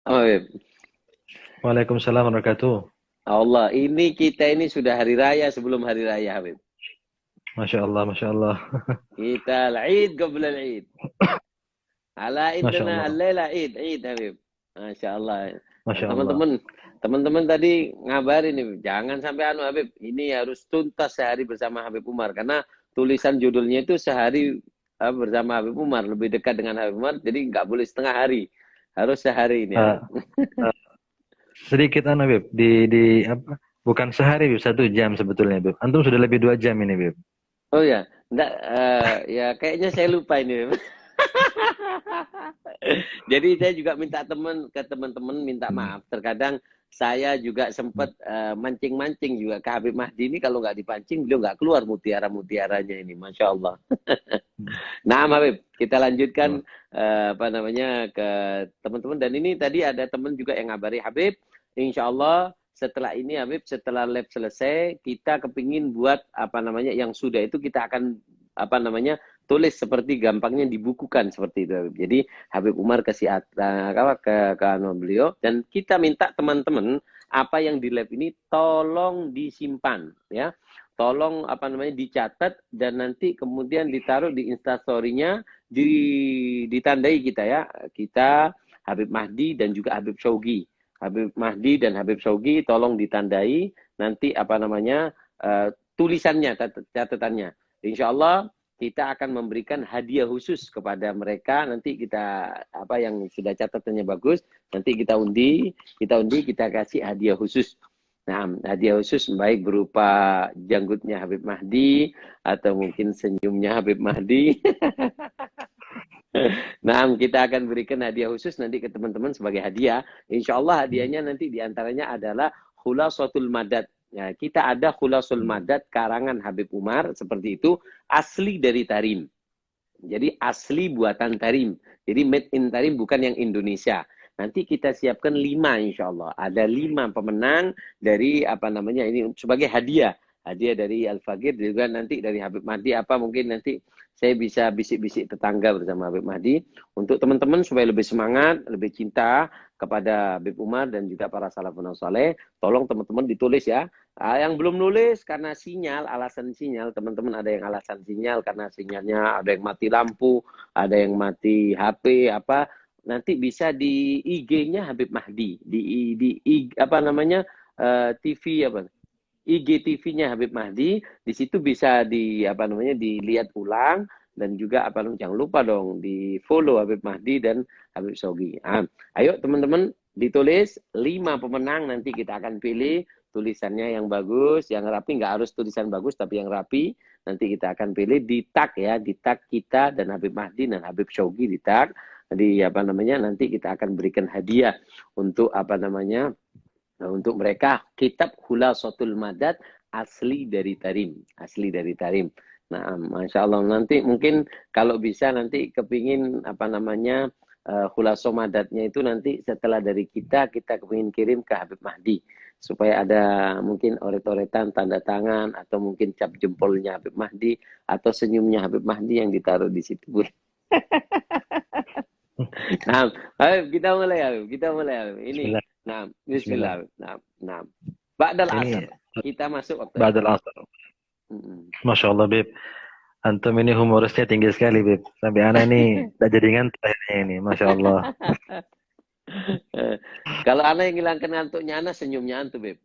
Oh, Habib. Waalaikumsalam warahmatullahi wabarakatuh. Allah, ini kita ini sudah hari raya sebelum hari raya, Habib. Masya Allah, Masya Allah, Kita al-Eid qabla al-Eid. Ala Masya indana Allah, al-laila Eid, Eid, Habib. Masya Allah. Nah, Masya Allah. teman-teman tadi ngabarin nih, jangan sampai Habib, ini harus tuntas sehari bersama Habib Umar karena tulisan judulnya itu sehari bersama Habib Umar, lebih dekat dengan Habib Umar, jadi nggak boleh setengah hari, harus sehari ini, Habib. Eh, eh, sedikit Bib, di apa? Bukan sehari, Bib, 1 jam sebetulnya, Bib. Antum sudah lebih 2 jam ini, Bib. Oh ya, enggak, ya kayaknya saya lupa ini, Habib. Jadi saya juga minta teman-teman minta Hmm. maaf. Terkadang saya juga sempat mancing-mancing juga ke Habib Mahdi ini kalau nggak dipancing beliau nggak keluar mutiara-mutiaranya ini, masya Allah. Hmm. Nah, Habib, kita lanjutkan Allah. apa namanya ke teman-teman dan ini tadi ada teman juga yang ngabari Habib, insya Allah setelah ini Habib setelah lab selesai kita kepingin buat apa namanya yang sudah itu kita akan apa namanya tulis seperti gampangnya dibukukan seperti itu Habib. Jadi Habib Umar kasih ke beliau dan kita minta teman-teman apa yang di lab ini tolong disimpan ya, tolong apa namanya dicatat dan nanti kemudian ditaruh di instastorynya ditandai kita ya, kita Habib Mahdi dan juga Habib Syaugi. Habib Mahdi dan Habib Syaugi tolong ditandai nanti apa namanya tulisannya, catatannya. Insya Allah kita akan memberikan hadiah khusus kepada mereka. Nanti kita apa yang sudah catatannya bagus, nanti kita kasih hadiah khusus. Nah, hadiah khusus baik berupa janggutnya Habib Mahdi atau mungkin senyumnya Habib Mahdi. Nah, kita akan berikan hadiah khusus nanti ke teman-teman sebagai hadiah. Insya Allah hadiahnya nanti diantaranya adalah khulasatul madad. Ya, kita ada khulasul madad karangan Habib Umar seperti itu asli dari Tarim. Jadi asli buatan Tarim. Jadi made in Tarim bukan yang Indonesia. Nanti kita siapkan 5 insya Allah. Ada 5 pemenang dari apa namanya ini sebagai hadiah. Hadiah dari Al-Faqir juga nanti dari Habib Mahdi apa mungkin nanti saya bisa bisik-bisik tetangga bersama Habib Mahdi untuk teman-teman supaya lebih semangat, lebih cinta kepada Habib Umar dan juga para salafun saleh. Tolong teman-teman ditulis ya. Yang belum nulis karena sinyal, alasan sinyal, teman-teman ada yang alasan sinyal karena sinyalnya ada yang mati lampu, ada yang mati HP, apa nanti bisa di IG-nya Habib Mahdi, di apa namanya TV apa IGTV-nya Habib Mahdi, di situ bisa di apa namanya dilihat ulang dan juga apa namanya jangan lupa dong di follow Habib Mahdi dan Habib Sogi. Ayo teman-teman ditulis 5 pemenang nanti kita akan pilih tulisannya yang bagus, yang rapi nggak harus tulisan bagus tapi yang rapi. Nanti kita akan pilih di tag ya, di tag kita dan Habib Mahdi dan Habib Sogi di tag. Di apa namanya nanti kita akan berikan hadiah untuk apa namanya nah, untuk mereka kitab Khulasatul Madad asli dari Tarim, asli dari Tarim. Nah, masya Allah nanti mungkin kalau bisa nanti kepingin apa namanya khulaso madatnya itu nanti setelah dari kita kepingin kirim ke Habib Mahdi supaya ada mungkin oret-oretan tanda tangan atau mungkin cap jempolnya Habib Mahdi atau senyumnya Habib Mahdi yang ditaruh di situ. Nah, Habib, kita mulai Habib, kita mulai Habib. Ini, Bismillah, nah, Bismillah. Bismillah. Nah, nah. Ba'dal asar. Ini Kita masuk waktu asar. Ba'dal Asar. Mm-mm. Masya Allah, Bib. Antum ini humorisnya tinggi sekali, Bib. Sampai anak ini tak jadi ngantuk akhirnya ini. Masya Allah. Kalau anak yang hilangkan ngantuknya anak senyumnya antum, Beb.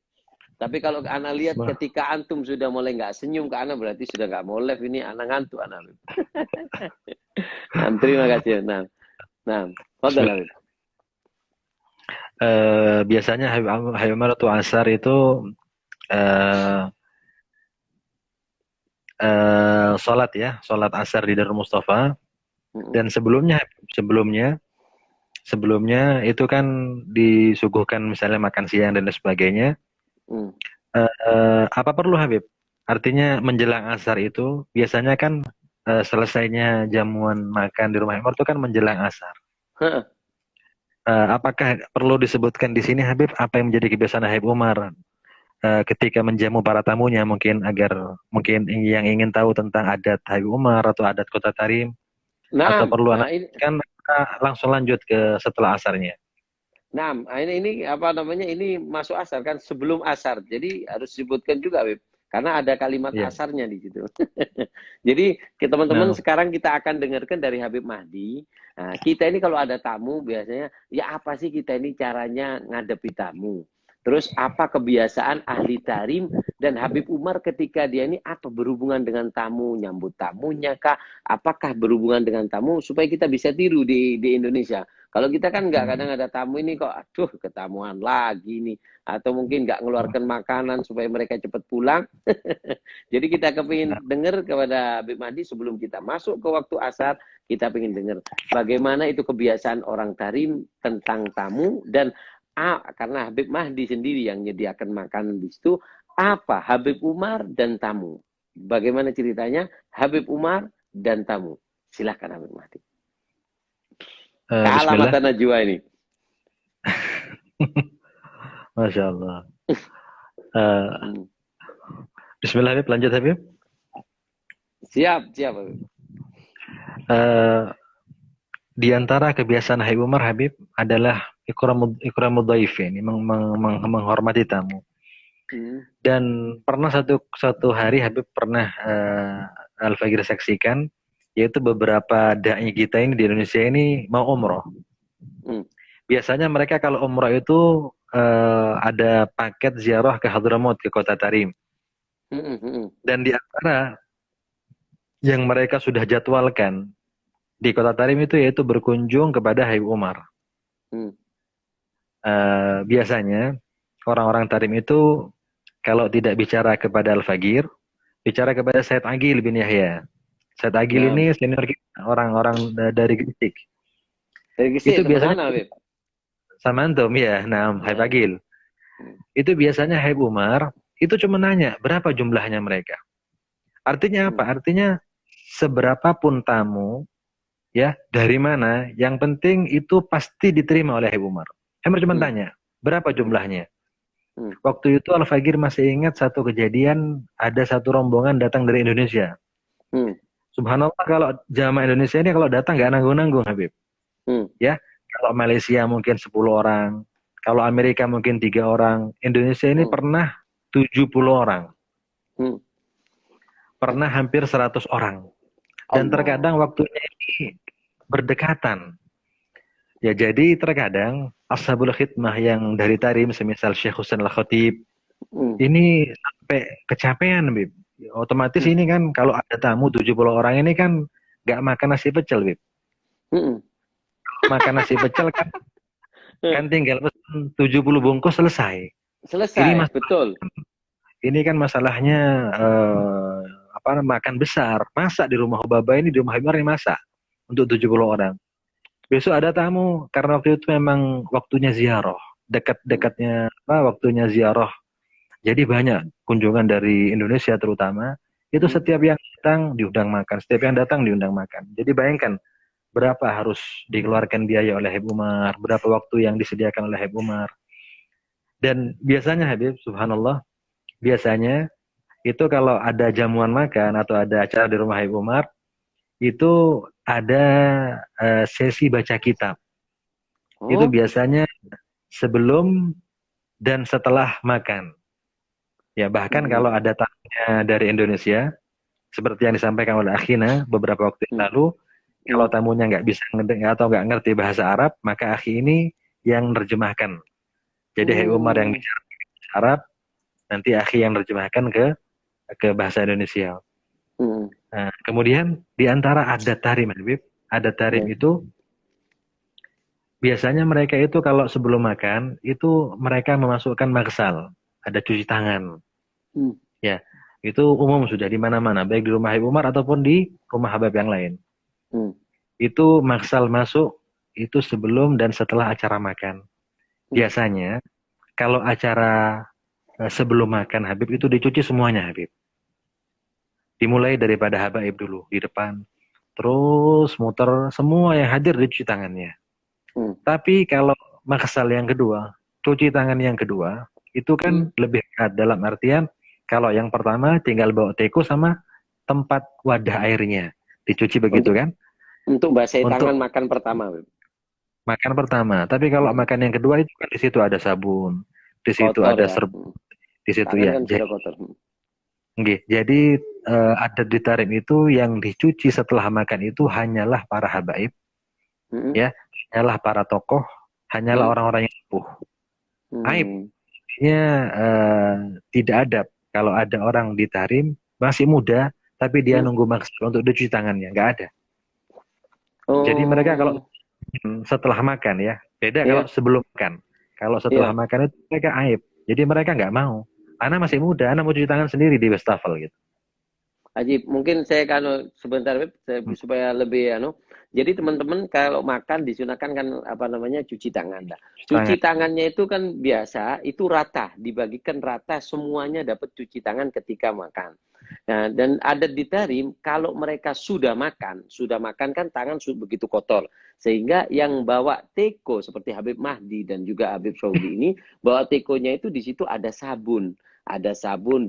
Tapi kalau anak lihat Bah, ketika antum sudah mulai nggak senyum ke anak berarti sudah nggak mau live ini anak ngantuk anak, Beb. Nah, terima kasih. Nah, nah, fadal, Bismillah. Beb. Biasanya Habib Umar atau Asar itu eh, sholat ya, sholat asar di Darul Mustafa. Mm-mm. Dan sebelumnya, sebelumnya itu kan disuguhkan misalnya makan siang dan lain sebagainya. Mm. Apa perlu Habib? Artinya menjelang asar itu biasanya kan selesainya jamuan makan di rumah Umar itu kan menjelang asar. Hah. Apakah perlu disebutkan di sini Habib apa yang menjadi kebiasaan Habib Umar ketika menjamu para tamunya mungkin agar mungkin yang ingin tahu tentang adat Habib Umar atau adat Kota Tarim Nah, atau perlu anak nah ini kan langsung lanjut ke setelah asarnya. Nah, ini apa namanya? Ini masuk asar kan sebelum asar. Jadi harus disebutkan juga, Wib. Karena ada kalimat Iya. asarnya di situ. Jadi teman-teman Nah, sekarang kita akan dengarkan dari Habib Mahdi. Nah, kita ini kalau ada tamu biasanya ya apa sih kita ini caranya ngadepi tamu. Terus apa kebiasaan ahli tarim dan Habib Umar ketika dia ini apa berhubungan dengan tamu, nyambut tamunya kah? Apakah berhubungan dengan tamu supaya kita bisa tiru di Indonesia. Kalau kita kan nggak, kadang ada tamu ini kok, aduh ketamuan lagi nih. Atau mungkin nggak ngeluarkan makanan supaya mereka cepat pulang. Jadi kita kepingin dengar kepada Habib Mahdi sebelum kita masuk ke waktu asar, kita ingin dengar bagaimana itu kebiasaan orang tarim tentang tamu dan karena Habib Mahdi sendiri yang menyediakan makanan di situ, apa Habib Umar dan tamu? Bagaimana ceritanya Habib Umar dan tamu? Silakan Habib Mahdi. Kalah Bismillah. mata Najwa ini. Masya Allah. Bismillah Habib, lanjut Habib. Siap, siap Habib. Di antara kebiasaan Habib Umar Habib adalah ikramud dhaif, ini menghormati tamu. Dan pernah satu hari Habib pernah Al-Fagir saksikan, yaitu beberapa dai kita ini di Indonesia ini mau umroh. Biasanya mereka kalau umroh itu ada paket ziarah ke Hadramaut, ke kota Tarim. Dan di antara yang mereka sudah jadwalkan di kota Tarim itu yaitu berkunjung kepada Habib Umar. Biasanya orang-orang Tarim itu kalau tidak bicara kepada Al-Fagir, bicara kepada Said Agil bin Yahya. Said Agil ini senior kita, orang-orang dari Gresik. Dari Gresik, itu biasanya Habib? Sama antum ya, nah Habib Agil. Itu biasanya Habib Umar itu cuma nanya berapa jumlahnya mereka. Artinya apa? Artinya seberapapun tamu, ya dari mana, yang penting itu pasti diterima oleh Habib Umar. Umar cuma tanya berapa jumlahnya. Waktu itu Al-Fagir masih ingat satu kejadian, ada satu rombongan datang dari Indonesia. Subhanallah, kalau jamaah Indonesia ini kalau datang nggak nanggung-nanggung Habib. Ya, kalau Malaysia mungkin 10 orang, kalau Amerika mungkin 3 orang, Indonesia ini pernah 70 orang. Pernah hampir 100 orang. Dan terkadang waktunya ini berdekatan. Ya, jadi terkadang Ashabul Khidmah yang dari Tarim, semisal Syekh Husain Al-Khatib, ini sampai kecapean, Bib. Otomatis ini kan kalau ada tamu 70 orang ini kan nggak makan nasi pecel, Bib. Makan nasi pecel kan tinggal 70 bungkus selesai. Selesai, ini betul. Ini kan masalahnya makan besar. Masak di rumah Baba ini, di rumah Habib ini masak untuk 70 orang. Besok ada tamu, karena waktu itu memang waktunya ziarah, dekat-dekatnya waktunya ziarah. Jadi banyak kunjungan dari Indonesia terutama, itu setiap yang datang diundang makan, setiap yang datang diundang makan. Jadi bayangkan berapa harus dikeluarkan biaya oleh Habib Umar, berapa waktu yang disediakan oleh Habib Umar. Dan biasanya Habib, subhanallah, biasanya itu kalau ada jamuan makan atau ada acara di rumah Habib Umar, itu ada sesi baca kitab. Itu biasanya sebelum dan setelah makan. Ya, bahkan kalau ada tamunya dari Indonesia, seperti yang disampaikan oleh Akhina beberapa waktu yang lalu, kalau tamunya nggak bisa atau nggak ngerti bahasa Arab, maka Akhi ini yang nerjemahkan. Jadi Habib Umar yang bicara bahasa Arab, nanti Akhi yang nerjemahkan ke bahasa Indonesia. Nah, kemudian di antara adat tarim, Habib, adat tarim itu biasanya mereka itu kalau sebelum makan itu mereka memasukkan magsal, ada cuci tangan. Ya, itu umum sudah di mana-mana, baik di rumah Habib Umar ataupun di rumah Habib yang lain. Itu magsal masuk itu sebelum dan setelah acara makan. Biasanya kalau acara sebelum makan Habib itu dicuci semuanya, Habib. Dimulai daripada habaib dulu di depan, terus muter, semua yang hadir dicuci tangannya. Tapi kalau maksal yang kedua, cuci tangan yang kedua, itu kan lebih dekat, dalam artian kalau yang pertama tinggal bawa teko sama tempat wadah airnya, dicuci begitu kan? Untuk basahi tangan makan pertama. Makan pertama. Tapi kalau Hmm. makan yang kedua itu kan di situ ada sabun, di situ Kotor ada ya. serbuk, di situ Tangan ya. kan sudah Jadi, kotor. nggih, jadi adat di Tarim itu yang dicuci setelah makan itu hanyalah para habaib, Hmm. ya, hanyalah para tokoh, hanyalah Hmm. orang-orang yang sepuh. Aib, Hmm. artinya tidak adab. Kalau ada orang di Tarim masih muda, tapi dia Hmm. nunggu maksimal untuk dicuci tangannya, nggak ada. Jadi mereka kalau Oh, setelah makan ya, beda kalau ya, sebelum makan. Kalau setelah ya. makan itu mereka aib. Jadi mereka nggak mau. Anak masih muda, anak mau cuci tangan sendiri di wastafel gitu. Ajib, mungkin saya kalau sebentar Beb, Hmm, supaya lebih Jadi teman-teman kalau makan disunahkan kan apa namanya cuci tangan. Nah, cuci tangan. cuci tangannya itu kan biasa, itu rata, dibagikan rata semuanya dapat cuci tangan ketika makan. Nah, dan adat di Tarim kalau mereka sudah makan kan tangan begitu kotor. Sehingga yang bawa teko seperti Habib Mahdi dan juga Habib Saudi ini bawa tekonya itu di situ ada sabun,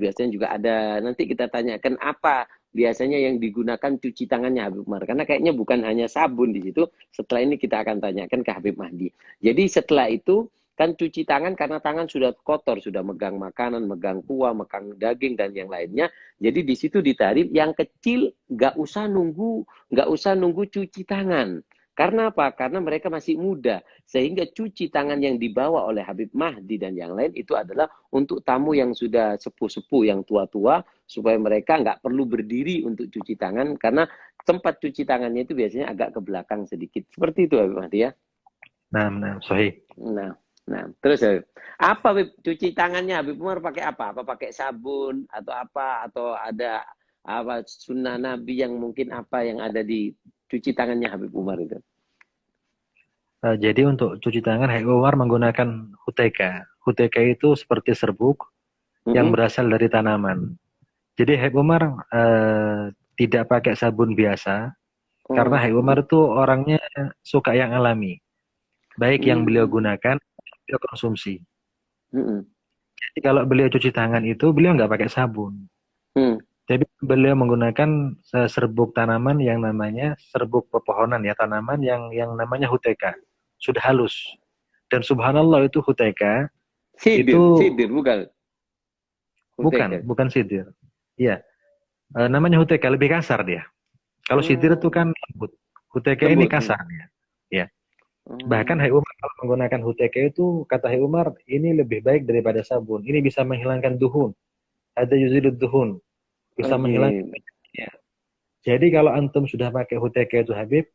biasanya juga ada. Nanti kita tanyakan apa biasanya yang digunakan cuci tangannya Habib Umar. Karena kayaknya bukan hanya sabun di situ. Setelah ini kita akan tanyakan ke Habib Mahdi. Jadi setelah itu kan cuci tangan karena tangan sudah kotor, sudah megang makanan, megang kuah, megang daging dan yang lainnya. Jadi di situ ditarik yang kecil nggak usah nunggu cuci tangan. Karena apa? Karena mereka masih muda. Sehingga cuci tangan yang dibawa oleh Habib Mahdi dan yang lain itu adalah untuk tamu yang sudah sepuh-sepuh, yang tua-tua, supaya mereka nggak perlu berdiri untuk cuci tangan, karena tempat cuci tangannya itu biasanya agak ke belakang sedikit. Seperti itu, Habib Mahdi ya. Nah, nah, sahih. Nah, nah, terus Habib. Apa Habib, cuci tangannya Habib Umar pakai apa? Apa pakai sabun atau apa? Atau ada apa sunnah Nabi yang mungkin apa yang ada di cuci tangannya Habib Umar itu? Jadi untuk cuci tangan, Hai Umar menggunakan huteka. Huteka itu seperti serbuk yang Mm-mm. berasal dari tanaman. Jadi Hai Umar tidak pakai sabun biasa, karena Oh, Hai Umar itu orangnya suka yang alami. Baik yang beliau mm, gunakan, beliau konsumsi. mm, Jadi kalau beliau cuci tangan itu, beliau nggak pakai sabun. mm, Jadi beliau menggunakan serbuk tanaman yang namanya serbuk pepohonan ya, tanaman yang namanya huteka. Sudah halus. Dan subhanallah itu huteka itu sidir bukan? bukan, Huteke. bukan sidir. Iya, namanya huteka lebih kasar dia. Kalau sidir itu Oh, kan lembut. Huteka ini lembut. kasar dia. Ya. Bahkan Hai Oh, Umar kalau menggunakan huteka itu, kata Hai Umar, ini lebih baik daripada sabun. Ini bisa menghilangkan duhun. Ada yuzilud duhun. Bisa menghilangkan. ajib. Jadi kalau antum sudah pakai huteka itu Habib,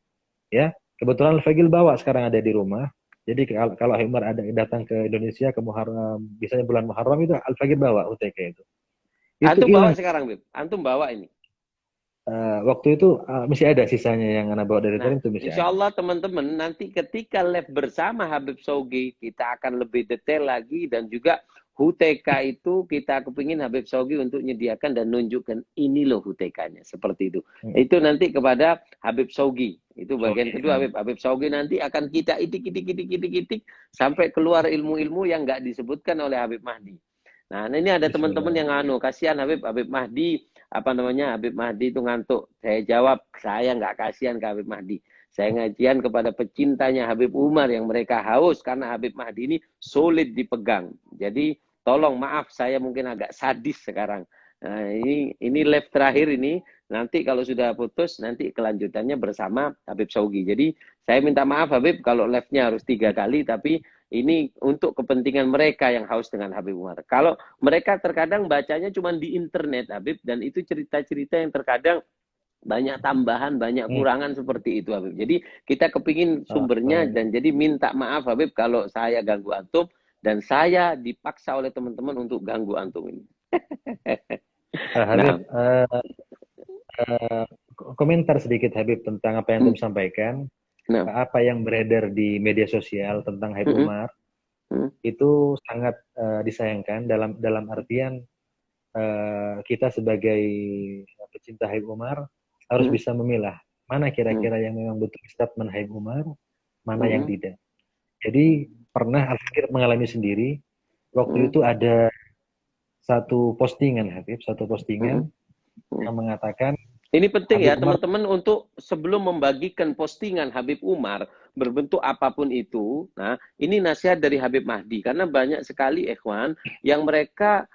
ya, kebetulan Al-Fagil bawa sekarang ada di rumah. Jadi kalau Umar ada datang ke Indonesia ke Muharram, biasanya bulan Muharram itu Al-Fagil bawa UTK itu. Itu Antum bawa hilang. sekarang, Bib. Antum bawa ini. Waktu itu masih ada sisanya yang anak bawa dari Nah, Tarim itu masih insya ada. Allah teman-teman nanti ketika live bersama Habib Saugi, kita akan lebih detail lagi dan juga HUTK itu kita kepingin Habib Saugi untuk menyediakan dan nunjukkan ini loh HUTK-nya. Seperti itu. Hmm. Itu nanti kepada Habib Saugi. Itu So, bagian kedua Habib. Habib Saugi nanti akan kita itik sampai keluar ilmu-ilmu yang nggak disebutkan oleh Habib Mahdi. Nah, ini ada teman-teman Bismillah. yang kasihan Habib Mahdi, apa namanya, Habib Mahdi itu ngantuk. Saya jawab, saya nggak kasihan ke Habib Mahdi. Saya ngajian kepada pecintanya Habib Umar yang mereka haus karena Habib Mahdi ini sulit dipegang. Jadi tolong maaf saya mungkin agak sadis sekarang. Nah, ini live terakhir ini. Nanti kalau sudah putus, nanti kelanjutannya bersama Habib Saugi. Jadi saya minta maaf Habib kalau live-nya harus 3 kali, tapi ini untuk kepentingan mereka yang haus dengan Habib Umar. Kalau mereka terkadang bacanya cuma di internet, Habib, dan itu cerita-cerita yang terkadang banyak tambahan, banyak Hmm. kurangan seperti itu, Habib. Jadi kita kepingin sumbernya Baik. dan jadi minta maaf, Habib, kalau saya ganggu antum dan saya dipaksa oleh teman-teman untuk ganggu antum ini. Habib, Nah, eh, komentar sedikit Habib tentang apa yang mm, Antum sampaikan, nah, apa yang beredar di media sosial tentang Habib mm, Umar mm, itu sangat disayangkan dalam artian kita sebagai pecinta Habib Umar harus mm, bisa memilah mana mm, kira-kira yang memang betul statement Habib Umar, mana yang mm, tidak. Jadi pernah Al-Fakir mengalami sendiri, waktu mm, itu ada satu postingan Habib, satu mm, postingan mm. yang mengatakan Ini penting Habib ya Umar, teman-teman untuk sebelum membagikan postingan Habib Umar, berbentuk apapun itu. Nah, ini nasihat dari Habib Mahdi karena banyak sekali ikhwan yang mereka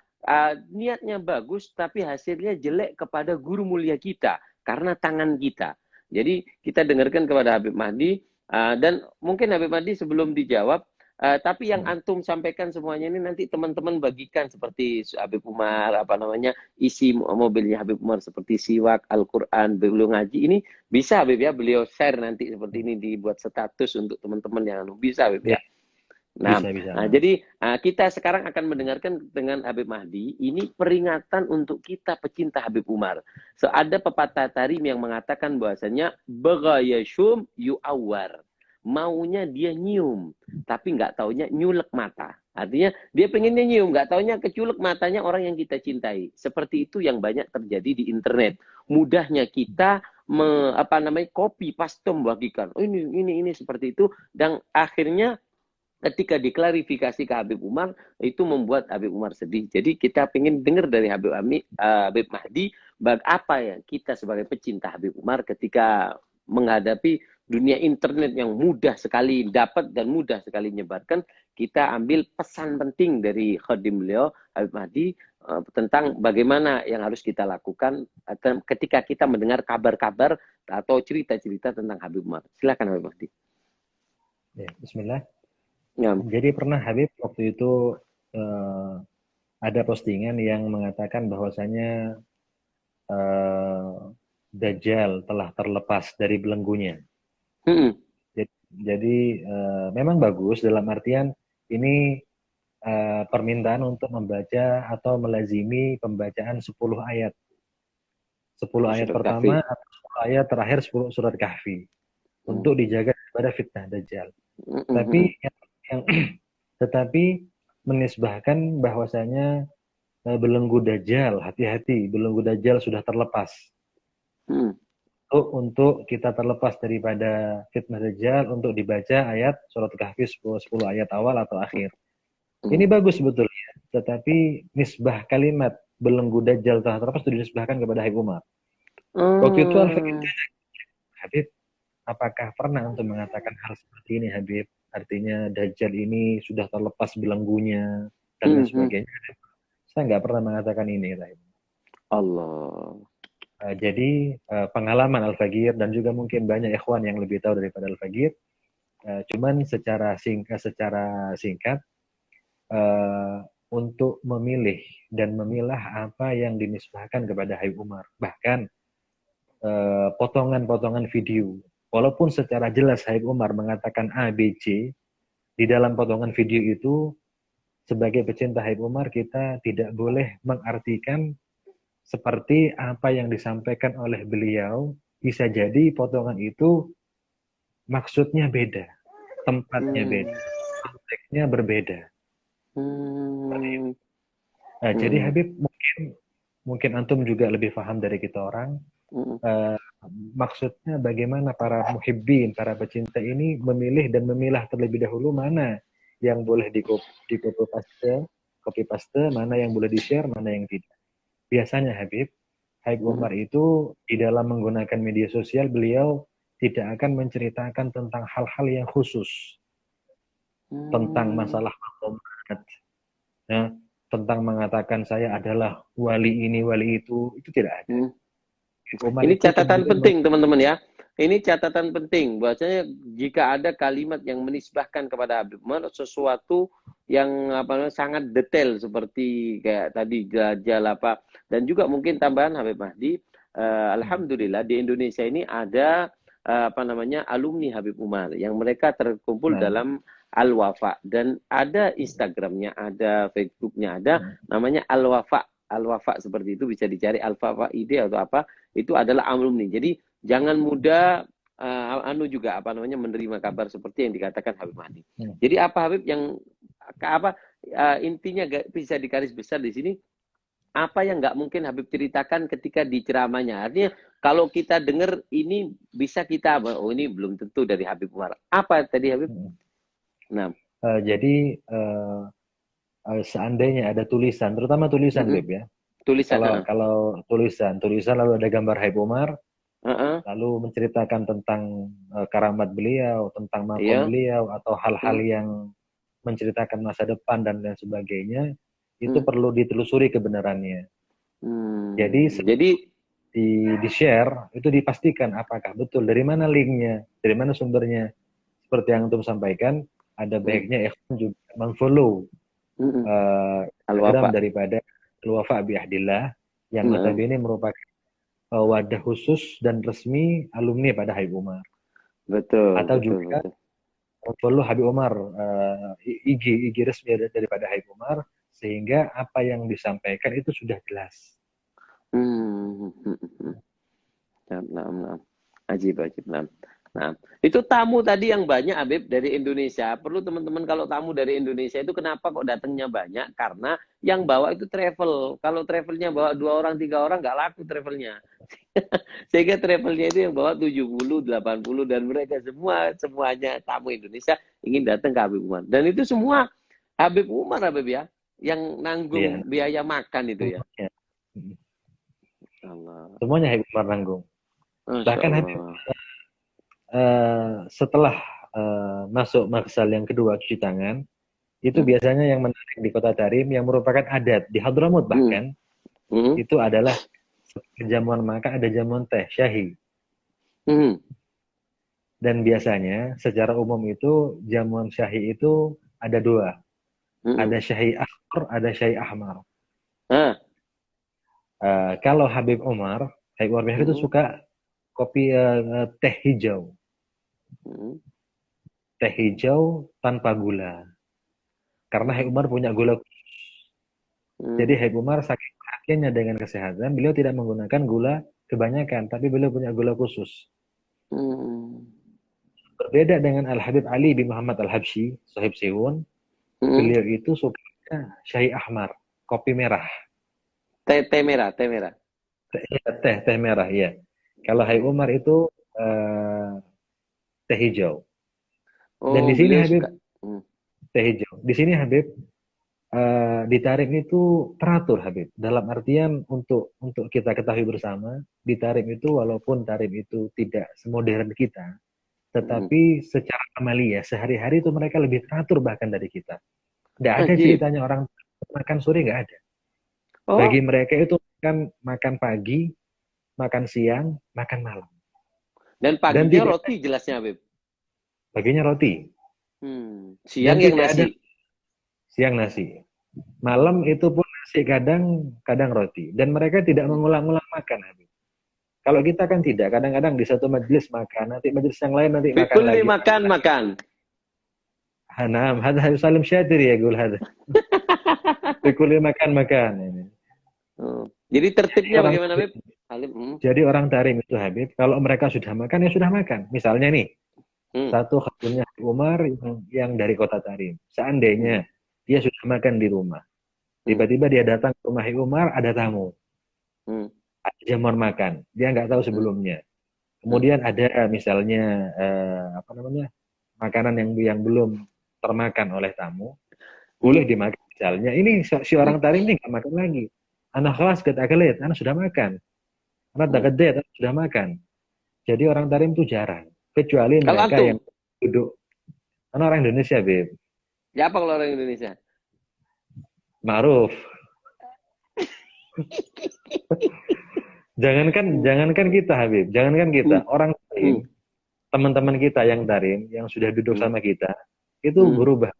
niatnya bagus tapi hasilnya jelek kepada guru mulia kita karena tangan kita. Jadi kita dengarkan kepada Habib Mahdi dan mungkin Habib Mahdi sebelum dijawab tapi yang antum sampaikan semuanya ini nanti teman-teman bagikan seperti Habib Umar, apa namanya, isi mobilnya Habib Umar seperti siwak, Al-Quran, beliau ngaji. Ini bisa Habib ya, beliau share nanti seperti ini dibuat status untuk teman-teman yang bisa Habib ya. Nah, bisa. jadi kita sekarang akan mendengarkan dengan Habib Mahdi. Ini peringatan untuk kita pecinta Habib Umar. So, ada pepatah tarim yang mengatakan bahwasanya bagayashum yu'awar. Maunya dia nyium, tapi nggak taunya nyulek mata. Artinya dia pengennya nyium, nggak taunya keculek matanya orang yang kita cintai. Seperti itu yang banyak terjadi di internet. Mudahnya kita copy paste membagikan. Oh, ini seperti itu dan akhirnya ketika diklarifikasi ke Habib Umar itu membuat Habib Umar sedih. Jadi kita ingin dengar dari Habib Mahdi apa ya kita sebagai pecinta Habib Umar ketika menghadapi dunia internet yang mudah sekali dapat dan mudah sekali menyebarkan, kita ambil pesan penting dari khadim beliau Habib Mahdi tentang bagaimana yang harus kita lakukan ketika kita mendengar kabar-kabar atau cerita-cerita tentang Habib Umar. Silakan Habib Mahdi. Ya, Bismillah. Ya. Jadi pernah Habib waktu itu ada postingan yang mengatakan bahwasanya Dajjal telah terlepas dari belenggunya. Jadi memang bagus dalam artian ini permintaan untuk membaca atau melazimi pembacaan 10 ayat. 10 ayat pertama atau 10 ayat terakhir surat Kahfi untuk dijaga daripada fitnah Dajjal. Tetapi menisbahkan bahwasanya belenggu Dajjal, hati-hati, belenggu Dajjal sudah terlepas. Untuk kita terlepas daripada fitnah Dajjal untuk dibaca ayat surat Kahfi 10 ayat awal atau akhir. Ini bagus sebetulnya, tetapi nisbah kalimat belenggu Dajjal telah terlepas itu dinisbahkan kepada Habib Umar. Waktu itu Habib, apakah pernah untuk mengatakan hal seperti ini Habib? Artinya Dajjal ini sudah terlepas belenggunya dan lain sebagainya. Saya nggak pernah mengatakan ini. Allah. Jadi pengalaman Al-Fagir dan juga mungkin banyak ikhwan yang lebih tahu daripada Al-Fagir. Cuman secara singkat untuk memilih dan memilah apa yang dinisbahkan kepada Habib Umar. Bahkan potongan-potongan video. Walaupun secara jelas Habib Umar mengatakan A, B, C, di dalam potongan video itu, sebagai pecinta Habib Umar, kita tidak boleh mengartikan seperti apa yang disampaikan oleh beliau. Bisa jadi potongan itu maksudnya beda, tempatnya beda, konteksnya berbeda. Jadi Habib, mungkin antum juga lebih paham dari kita orang. Maksudnya bagaimana para muhibbin, para pecinta ini memilih dan memilah terlebih dahulu mana yang boleh di copy paste, mana yang boleh di-share, mana yang tidak. Biasanya Habib Umar itu di dalam menggunakan media sosial, beliau tidak akan menceritakan tentang hal-hal yang khusus. Tentang masalah makomat, ya, tentang mengatakan saya adalah wali ini, wali itu tidak ada. Ini catatan penting teman-teman ya. Ini catatan penting bahwasanya jika ada kalimat yang menisbahkan kepada Habib Umar sesuatu yang sangat detail seperti kayak tadi Dajjal apa dan juga mungkin tambahan Habib Mahdi, alhamdulillah di Indonesia ini ada alumni Habib Umar yang mereka terkumpul dalam Al-Wafa dan ada Instagramnya, ada Facebooknya, ada namanya Al-Wafa. Al-Wafa seperti itu bisa dicari Al-Wafa ide atau apa, itu adalah alumni. Jadi jangan mudah juga menerima kabar seperti yang dikatakan Habib Mahdi. Jadi apa Habib yang intinya bisa digaris besar di sini, apa yang nggak mungkin Habib ceritakan ketika di ceramahnya. Artinya kalau kita dengar ini bisa kita ini belum tentu dari Habib Umar. Apa tadi Habib? Nah, jadi seandainya ada tulisan, terutama tulisan Habib ya. Tulisan. Kalau tulisan lalu ada gambar Habib Umar, Heeh. lalu menceritakan tentang karamat beliau, tentang makom Iya. beliau, atau hal-hal Hmm. yang menceritakan masa depan dan lain sebagainya, itu Hmm. perlu ditelusuri kebenarannya. Jadi Jadi, di share itu dipastikan apakah betul, dari mana linknya, dari mana sumbernya. Seperti yang antum sampaikan, ada hmm. baiknya ikhwan juga memfollow Hmm. Instagram Al-Wafa. daripada Al-Wafa bi Ahdillah yang Nah, notabene merupakan wadah khusus dan resmi alumni pada Habib Umar. betul, Atau betul, juga betul. follow Habib Umar, IG resmi daripada Habib Umar, sehingga apa yang disampaikan itu sudah jelas. Hmm. Hmm. Hmm. Nah, nah, nah. Ajib, ajib. Nah. Nah, itu tamu tadi yang banyak, Habib, dari Indonesia. Perlu teman-teman kalau tamu dari Indonesia itu kenapa kok datangnya banyak? Karena yang bawa itu travel. Kalau travelnya bawa 2 orang, 3 orang, nggak laku travelnya. Sehingga travelnya itu yang bawa 70, 80, dan mereka semuanya tamu Indonesia ingin datang ke Habib Umar. Dan itu semua Habib Umar, Habib ya, yang Iya, nanggung biaya makan itu ya. semuanya. Allah. Semuanya Habib Umar nanggung. Masya Bahkan Habib Allah. setelah masuk maksal yang kedua cuci tangan, itu Hmm. biasanya yang menarik di Kota Tarim yang merupakan adat di Hadramut Hmm. bahkan Hmm. itu adalah jamuan makan, ada jamuan teh syahi. Hmm. Dan biasanya secara umum itu jamuan syahi itu ada dua. Hmm. Ada syahi akbar, ada syahi ahmar. Ah. Kalau Habib Umar itu Hmm. suka kopi teh hijau. Hmm. Teh hijau tanpa gula. Karena Habib Umar punya gula. Jadi Hmm. Habib Umar saking perhatiannya dengan kesehatan, beliau tidak menggunakan gula kebanyakan, tapi beliau punya gula khusus. Hmm. Berbeda dengan Al-Habib Ali bin Muhammad Al-Habsyi, Sahib Siwun, Hmm. beliau itu suka syai ahmar, kopi merah. Teh merah, teh merah. Teh merah, ya. Kalau Habib Umar itu eh, teh hijau. Dan di Oh, sini beliau Habib suka. Hmm. teh hijau. Di sini Habib di Tarim itu teratur Habib. Dalam artian untuk kita ketahui bersama, di Tarim itu walaupun Tarim itu tidak semodern kita, Hmm. tetapi secara amalia sehari-hari itu mereka lebih teratur bahkan dari kita. Tidak ada Ajib. ceritanya orang makan sore, nggak ada. Bagi Oh, mereka itu makan pagi, makan siang, makan malam. dan Dan paginya tidak roti jelasnya, Habib. paginya roti. Dan Siang yang tidak ada nasi. siang nasi. Malam itu pun nasi, kadang kadang roti. Dan mereka tidak Hmm. mengulang-ulang makan Habib. Kalau kita kan tidak, kadang-kadang di satu majelis makan, nanti majelis yang lain nanti makan Fikul lagi. makan makan. Hanam, hada Salim Syatir ya gul hada. Fikul makan. Ini. Oh. Jadi Jadi tertibnya orang bagaimana, Beb? Alim. Hmm. jadi orang Tarim itu Habib, kalau mereka sudah makan ya sudah makan. Misalnya nih, Hmm. satu khadimnya Umar yang dari kota Tarim. Hmm. Seandainya dia sudah makan di rumah, Hmm. tiba-tiba dia datang ke rumah Umar, ada tamu, Hmm. ada jamuan makan, dia nggak tahu Hmm. sebelumnya. Hmm. Kemudian ada misalnya apa namanya makanan yang belum termakan oleh tamu, boleh Hmm. dimakan. Misalnya ini si orang Tarim ini nggak makan lagi. Anak kelas kita kelit, anak sudah makan. Anak tak Hmm. kedet, anak sudah makan. Jadi orang Tarim itu jarang. Kecuali Kalau mereka antum, yang duduk. Karena orang Indonesia, Beb. ya apa kalau orang Indonesia? Ma'ruf. Jangankan kita, Habib. Jangankan kita. Hmm. Orang Hmm. Tarim, teman-teman kita yang Tarim, yang sudah duduk Hmm. sama kita, itu Hmm. berubah.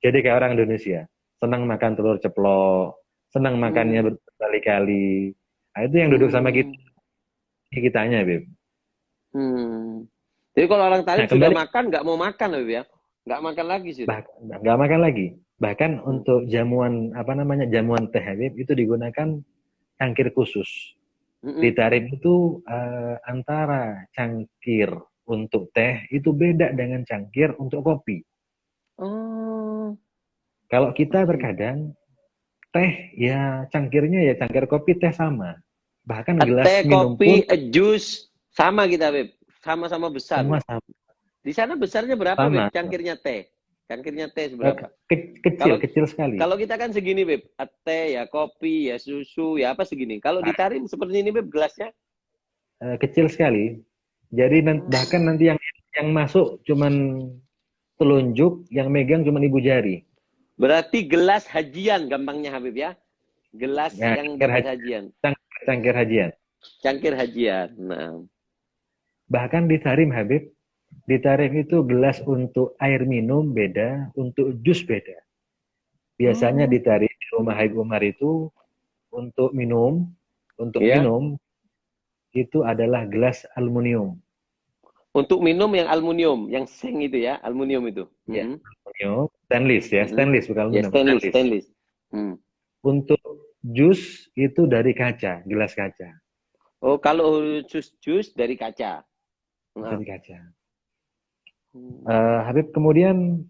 Jadi kayak orang Indonesia. Senang makan telur ceplok. Senang makannya Hmm. berkali-kali. Nah, itu yang duduk sama kita. Hmm. Kitanya, Beb. Hmm. Jadi kalau orang Tarim Nah, sudah kembali. makan, nggak mau makan, Beb ya? Nggak makan lagi sudah. Nggak makan lagi. Bahkan Hmm. untuk jamuan, apa namanya, jamuan teh, Habib, itu digunakan cangkir khusus. Di Hmm. Tarim itu antara cangkir untuk teh itu beda dengan cangkir untuk kopi. Oh. Kalau kita Ajib. terkadang teh ya cangkirnya ya cangkir kopi teh sama. Bahkan gelas Teh, minum pun kopi, jus, sama kita, Beb. Sama-sama besar, semua Beb. sama. Di sana besarnya berapa, Beb? Sama. Cangkirnya teh. Cangkirnya teh seberapa? Kecil, Kalau kecil sekali. kalau kita kan segini, Beb. Teh, ya kopi, ya susu, ya apa segini. Kalau Nah, ditarik seperti ini, Beb, gelasnya? kecil sekali. Jadi bahkan nanti yang masuk cuman telunjuk, yang megang cuman ibu jari. Berarti gelas hajian gampangnya Habib ya. Gelas Ya, yang dapat hajian. cangkir hajian. Cangkir hajian. Nah. Bahkan di Tarim Habib, di Tarim itu gelas untuk air minum beda, untuk jus beda. Biasanya di Tarim di rumah Habib Umar itu untuk minum, Ya. itu adalah gelas aluminium. Untuk minum yang aluminium, yang seng itu ya, aluminium itu. Ya, aluminium, stainless ya, stainless bukan Ya, aluminium, stainless, stainless. stainless. Untuk jus itu dari kaca, gelas kaca. Oh, kalau jus dari kaca. Dari kaca. Habib kemudian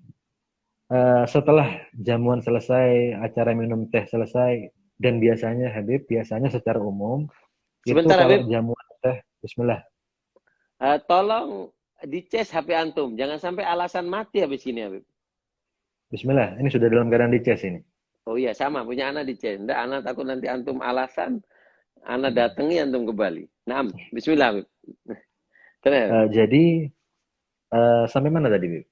setelah jamuan selesai, acara minum teh selesai, dan biasanya Habib, biasanya secara umum, Sebentar, itu kalau Habib. jamuan teh, bismillah. Tolong dicas HP antum. Jangan sampai alasan mati habis ini, Habib. Bismillah, ini sudah dalam keadaan dicas ini. Oh iya, sama. Punya anak dicas. Nggak, anak takut nanti antum alasan, anak datangi antum ke Bali. Naam, bismillah, Habib. Jadi, sampai mana tadi, Habib?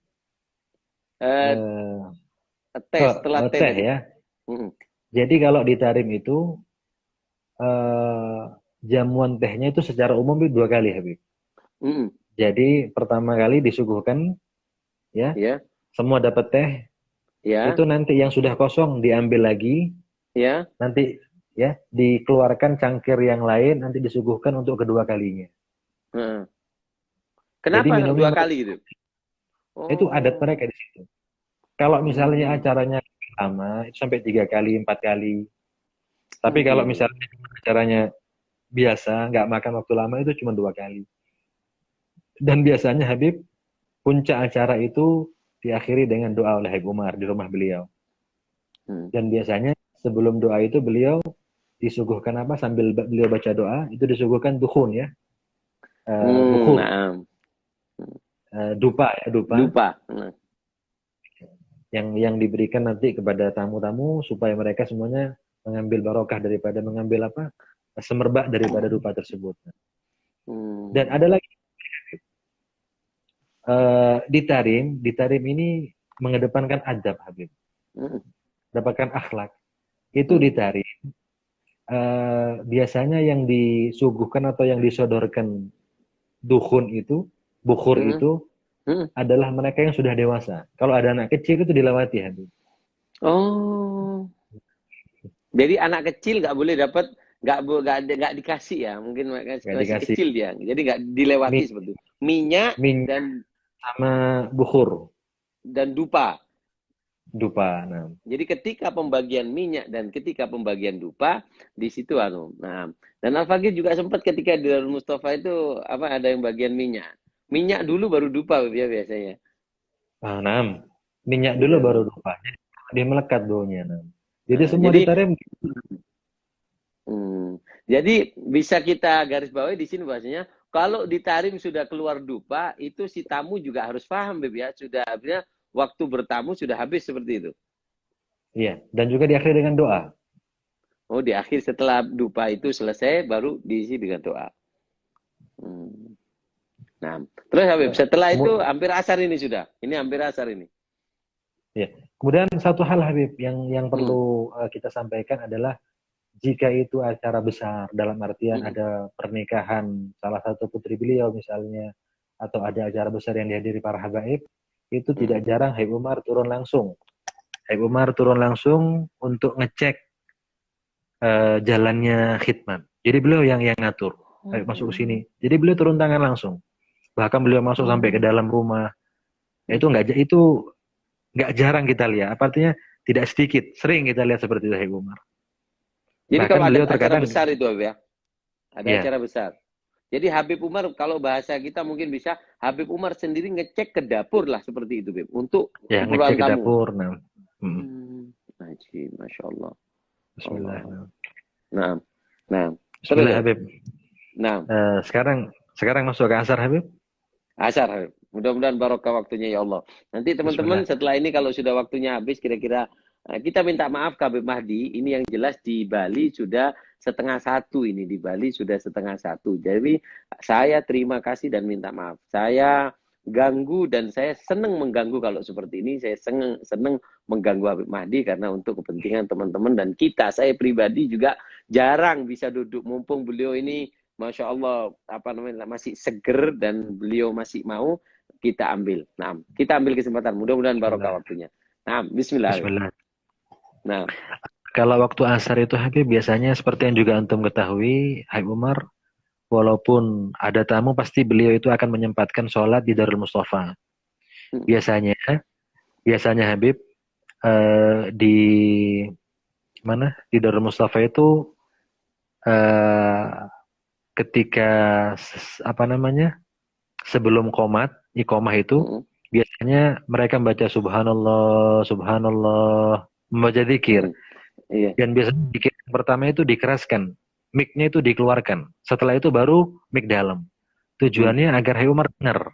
Teh, setelah teh tadi. Ya. Jadi kalau di Tarim itu, jamuan tehnya itu secara umum itu 2 kali, Habib. Jadi pertama kali disuguhkan, ya, semua dapat teh. Itu nanti yang sudah kosong diambil lagi. Nanti ya dikeluarkan cangkir yang lain, nanti disuguhkan untuk kedua kalinya. Kenapa jadi 2 kali gitu? Itu adat mereka di situ. Kalau misalnya acaranya lama, itu sampai 3 kali, 4 kali. Tapi kalau misalnya acaranya biasa, nggak makan waktu lama, itu cuma 2 kali. Dan biasanya Habib, puncak acara itu diakhiri dengan doa oleh Habib Umar di rumah beliau. Dan biasanya sebelum doa itu beliau disuguhkan apa? Sambil beliau baca doa, itu disuguhkan dukhun ya. Dukhun. Dupa ya, dupa. Yang diberikan nanti kepada tamu-tamu supaya mereka semuanya mengambil barokah daripada mengambil apa? Semerbak daripada dupa tersebut. Dan ada lagi di Tarim ini mengedepankan adab, Habib. Dapatkan akhlak. Itu di Tarim. Biasanya yang disuguhkan atau yang disodorkan dukhun itu, bukhur itu adalah mereka yang sudah dewasa. Kalau ada anak kecil itu dilewati, Habib. Oh. Jadi anak kecil nggak boleh dapat, nggak dikasih ya, mungkin masih kecil dia. Jadi nggak dilewati seperti itu. Minyak dan sama bukhur dan dupa. Nah. Jadi ketika pembagian minyak dan ketika pembagian dupa di situ Nah, dan Al-Faqih juga sempat ketika di Darul Mustafa itu apa ada yang bagian minyak. Minyak dulu baru dupa ya biasanya. Nah, minyak dulu baru dupa. Jadi dia melekat baunya. Jadi semua ditarim. Jadi bisa kita garis bawahi di sini bahasanya kalau di Tarim sudah keluar dupa itu si tamu juga harus paham Beb ya, sudah habisnya waktu bertamu sudah habis seperti itu. Iya, dan juga diakhiri dengan doa. Oh, di akhir setelah dupa itu selesai baru diisi dengan doa. Nah, terus Habib, setelah itu hampir asar ini sudah. Ini hampir asar ini. Ya. Kemudian satu hal Habib yang perlu kita sampaikan adalah jika itu acara besar dalam artian ada pernikahan salah satu putri beliau misalnya atau ada acara besar yang dihadiri para habaib, itu tidak jarang Habib Umar turun langsung. Habib Umar turun langsung untuk ngecek jalannya khidmat. Jadi beliau yang ngatur. Habib masuk ke sini. Jadi beliau turun tangan langsung. Bahkan beliau masuk sampai ke dalam rumah. Itu nggak jarang kita lihat. Artinya tidak sedikit, sering kita lihat seperti itu Habib Umar. Jadi bahkan kalau ada acara besar itu Habib ya. Ada acara besar. Jadi Habib Umar kalau bahasa kita mungkin bisa Habib Umar sendiri ngecek ke dapur lah seperti itu Beb untuk ngecek ke dapur. Masya Allah. Bismillah. Nah. Bismillah Habib. Nah. Sekarang masuk ke asar Habib. Asar Habib. Mudah-mudahan barokah waktunya ya Allah. Nanti teman-teman setelah ini kalau sudah waktunya habis kira-kira Kita minta maaf ke Habib Mahdi, ini yang jelas di Bali sudah 12:30 ini, di Bali sudah 12:30. Jadi saya terima kasih dan minta maaf. Saya ganggu dan saya senang mengganggu kalau seperti ini. Saya senang mengganggu Habib Mahdi karena untuk kepentingan teman-teman dan kita. Saya pribadi juga jarang bisa duduk mumpung beliau ini Masya Allah apa namanya masih seger dan beliau masih mau kita ambil. Nah, kita ambil kesempatan. Mudah-mudahan barokah waktunya. Nah, Bismillah. Bismillah. Nah, Kalau waktu asar itu Habib biasanya seperti yang juga antum ketahui, Habib Umar, walaupun ada tamu pasti beliau itu akan menyempatkan sholat di Darul Mustafa. Biasanya, Habib di mana di Darul Mustafa itu ketika apa namanya sebelum iqomah itu biasanya mereka membaca Subhanallah, Subhanallah, membaca zikir. Iya. Dan biasanya zikir pertama itu dikeraskan, mic-nya itu dikeluarkan. Setelah itu baru mic dalam. Tujuannya agar Hai Umar dengar.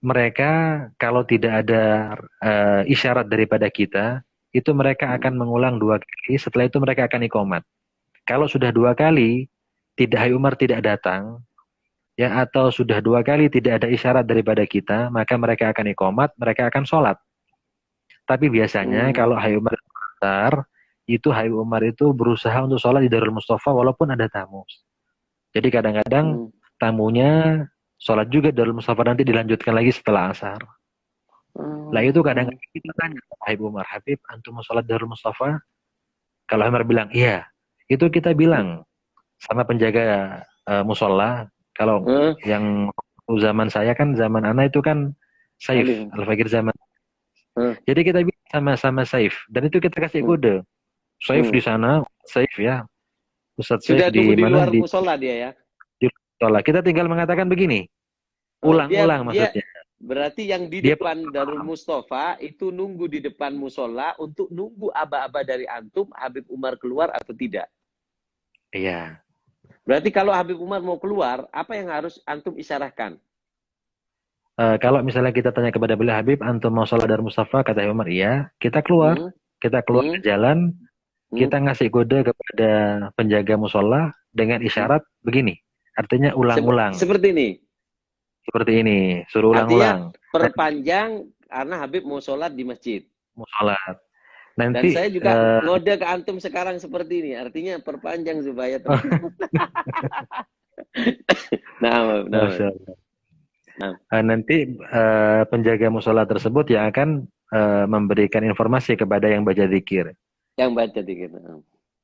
Mereka kalau tidak ada isyarat daripada kita, itu mereka akan mengulang 2 kali. Setelah itu mereka akan iqomat. Kalau sudah 2 kali Hai Umar tidak datang, ya atau sudah 2 kali tidak ada isyarat daripada kita, maka mereka akan iqomat, mereka akan sholat. Tapi biasanya kalau Hai Umar besar, itu Hai Umar itu berusaha untuk sholat di Darul Mustafa walaupun ada tamu. Jadi kadang-kadang tamunya sholat juga di Darul Mustafa, nanti dilanjutkan lagi setelah asar. Lah itu kadang-kadang kita tanya, Hai Umar, Habib, antum mau sholat di Darul Mustafa? Kalau Umar bilang, iya. Itu kita bilang sama penjaga musola. Kalau yang zaman saya kan, zaman anak itu kan Saif, Al-Fakir zaman. Jadi kita bilang sama Saif, dan itu kita kasih kode. Saif di sana, Saif ya. Ustadz Saif di mana? Di luar musola dia ya. Di musola. Kita tinggal mengatakan begini. Ulang-ulang maksudnya. Berarti yang di depan Darul Mustafa itu nunggu di depan musola untuk nunggu aba-aba dari antum Habib Umar keluar atau tidak. Iya. Berarti kalau Habib Umar mau keluar, apa yang harus antum isyarahkan? Kalau misalnya kita tanya kepada beliau, Habib, antum mau sholat Darul Mustafa, kata Umar, iya. Kita keluar ke jalan, kita ngasih kode kepada penjaga musola dengan isyarat begini. Artinya ulang-ulang. Seperti ini. Suruh ulang-ulang. Perpanjang karena Habib mau sholat di masjid. Mau sholat. Dan Nanti, saya juga ngode ke antum sekarang seperti ini. Artinya perpanjang supaya nanti penjaga musola tersebut yang akan memberikan informasi kepada yang baca zikir. Yang baca zikir.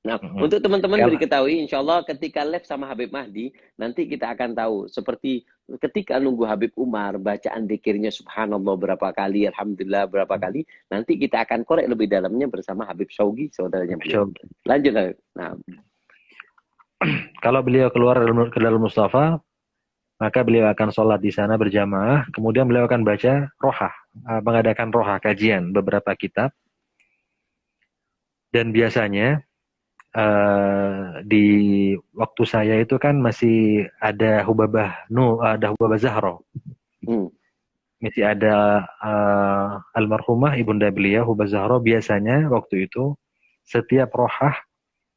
Nah, untuk teman-teman diketahui, insya Allah ketika live sama Habib Mahdi, nanti kita akan tahu. Seperti ketika nunggu Habib Umar, bacaan zikirnya subhanallah berapa kali, alhamdulillah berapa kali, nanti kita akan korek lebih dalamnya bersama Habib Syaugi, saudaranya beliau. Lanjut, Habib. Nah. Kalau beliau keluar ke Darul Mustafa, maka beliau akan sholat di sana berjamaah, kemudian beliau akan baca rohah, mengadakan rohah, kajian beberapa kitab. Dan biasanya, di waktu saya itu kan masih ada Hubabah Zahra. Masih ada almarhumah ibunda beliau Hubabah Zahra. Biasanya waktu itu setiap rohah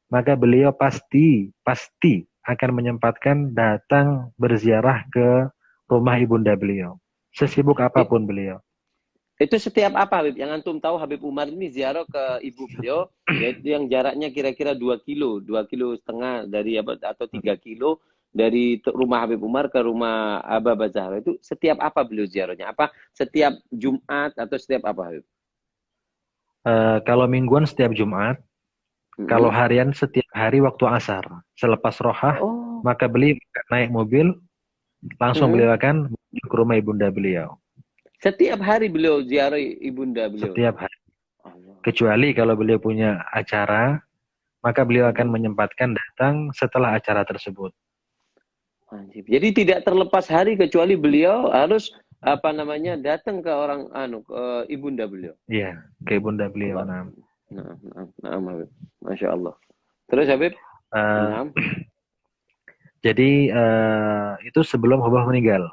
maka beliau pasti akan menyempatkan datang berziarah ke rumah ibunda beliau. Sesibuk apapun beliau. Itu setiap apa, Habib? Yang antum tahu Habib Umar ini ziarah ke ibu beliau, yaitu yang jaraknya kira-kira 2 kilo, 2,5 kilo dari atau 3 kilo dari rumah Habib Umar ke rumah Aba Zahra. Itu setiap apa beliau ziarahnya? Apa setiap Jumat atau setiap apa, Habib? Kalau mingguan setiap Jumat, kalau harian setiap hari waktu asar. Selepas rohah, maka beliau naik mobil, langsung beliau akan menuju ke rumah ibunda beliau. Setiap hari beliau ziarah ibunda beliau? Setiap hari. Kecuali kalau beliau punya acara, maka beliau akan menyempatkan datang setelah acara tersebut. Jadi tidak terlepas hari kecuali beliau harus datang ke ke ibunda beliau. Iya, ke ibunda beliau. Nah, Habib. Masya Allah. Terus Habib? Jadi itu sebelum Hubabah meninggal.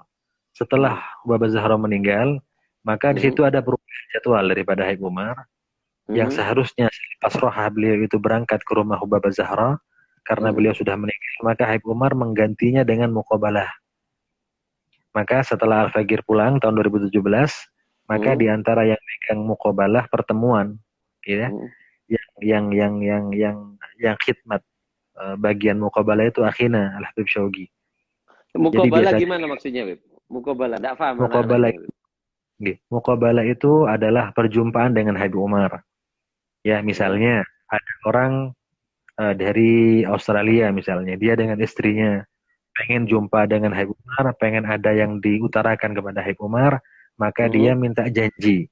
Setelah Hubabah Zahra meninggal, maka di situ ada perubahan jadwal daripada Habib Umar yang Hmm. seharusnya pas roha beliau itu berangkat ke rumah Hubabah Zahra karena Hmm. beliau sudah meninggal, maka Habib Umar menggantinya dengan muqabalah. Maka setelah Al-Fagir pulang tahun 2017, maka Hmm. di antara yang megang muqabalah pertemuan, ya, Hmm. yang khidmat bagian muqabalah itu akhina Al-Habib Syaugi. Jadi Muqabalah biasanya gimana maksudnya, Beb? Muqabalah, enggak paham muqabalah anak-anaknya, Beb. muqabalah itu adalah perjumpaan dengan Habib Umar. Ya, Hmm. misalnya ada orang dari Australia misalnya, dia dengan istrinya pengen Hmm. jumpa dengan Habib Umar, pengen ada yang diutarakan kepada Habib Umar, maka dia Hmm. minta janji.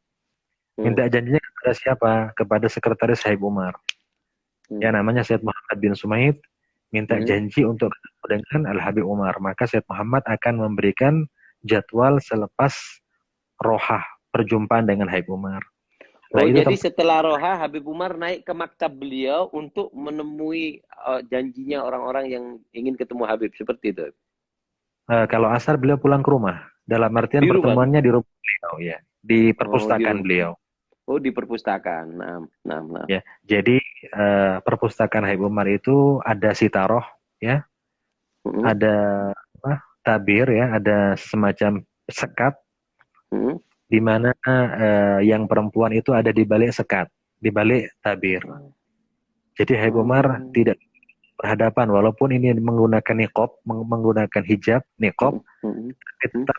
Hmm. Minta janjinya kepada siapa? Kepada sekretaris Habib Umar. Ya, Hmm. namanya Syed Muhammad bin Sumaid, minta Hmm. janji untuk ketemu dengan Al-Habib Umar. Maka Syed Muhammad akan memberikan jadwal selepas rohah perjumpaan dengan Habib Umar. Nah, Oh, itu jadi tempat setelah Roha, Habib Umar naik ke maktab beliau untuk menemui janjinya orang-orang yang ingin ketemu Habib. Seperti itu. kalau asar beliau pulang ke rumah. Dalam artian Di rumah. pertemuannya di rumah beliau, ya, di Oh, di perpustakaan rumah. beliau. Oh, di perpustakaan. Nah, nah, nah. Ya, jadi perpustakaan Habib Umar itu ada sitaroh, ya, Hmm. ada apa, tabir, ya, ada semacam sekat Hmm. di mana yang perempuan itu ada di balik sekat, di balik tabir. Jadi Habib Umar Hmm. tidak berhadapan, walaupun ini menggunakan niqab, menggunakan hijab, niqab, Hmm. Hmm. Hmm. tetap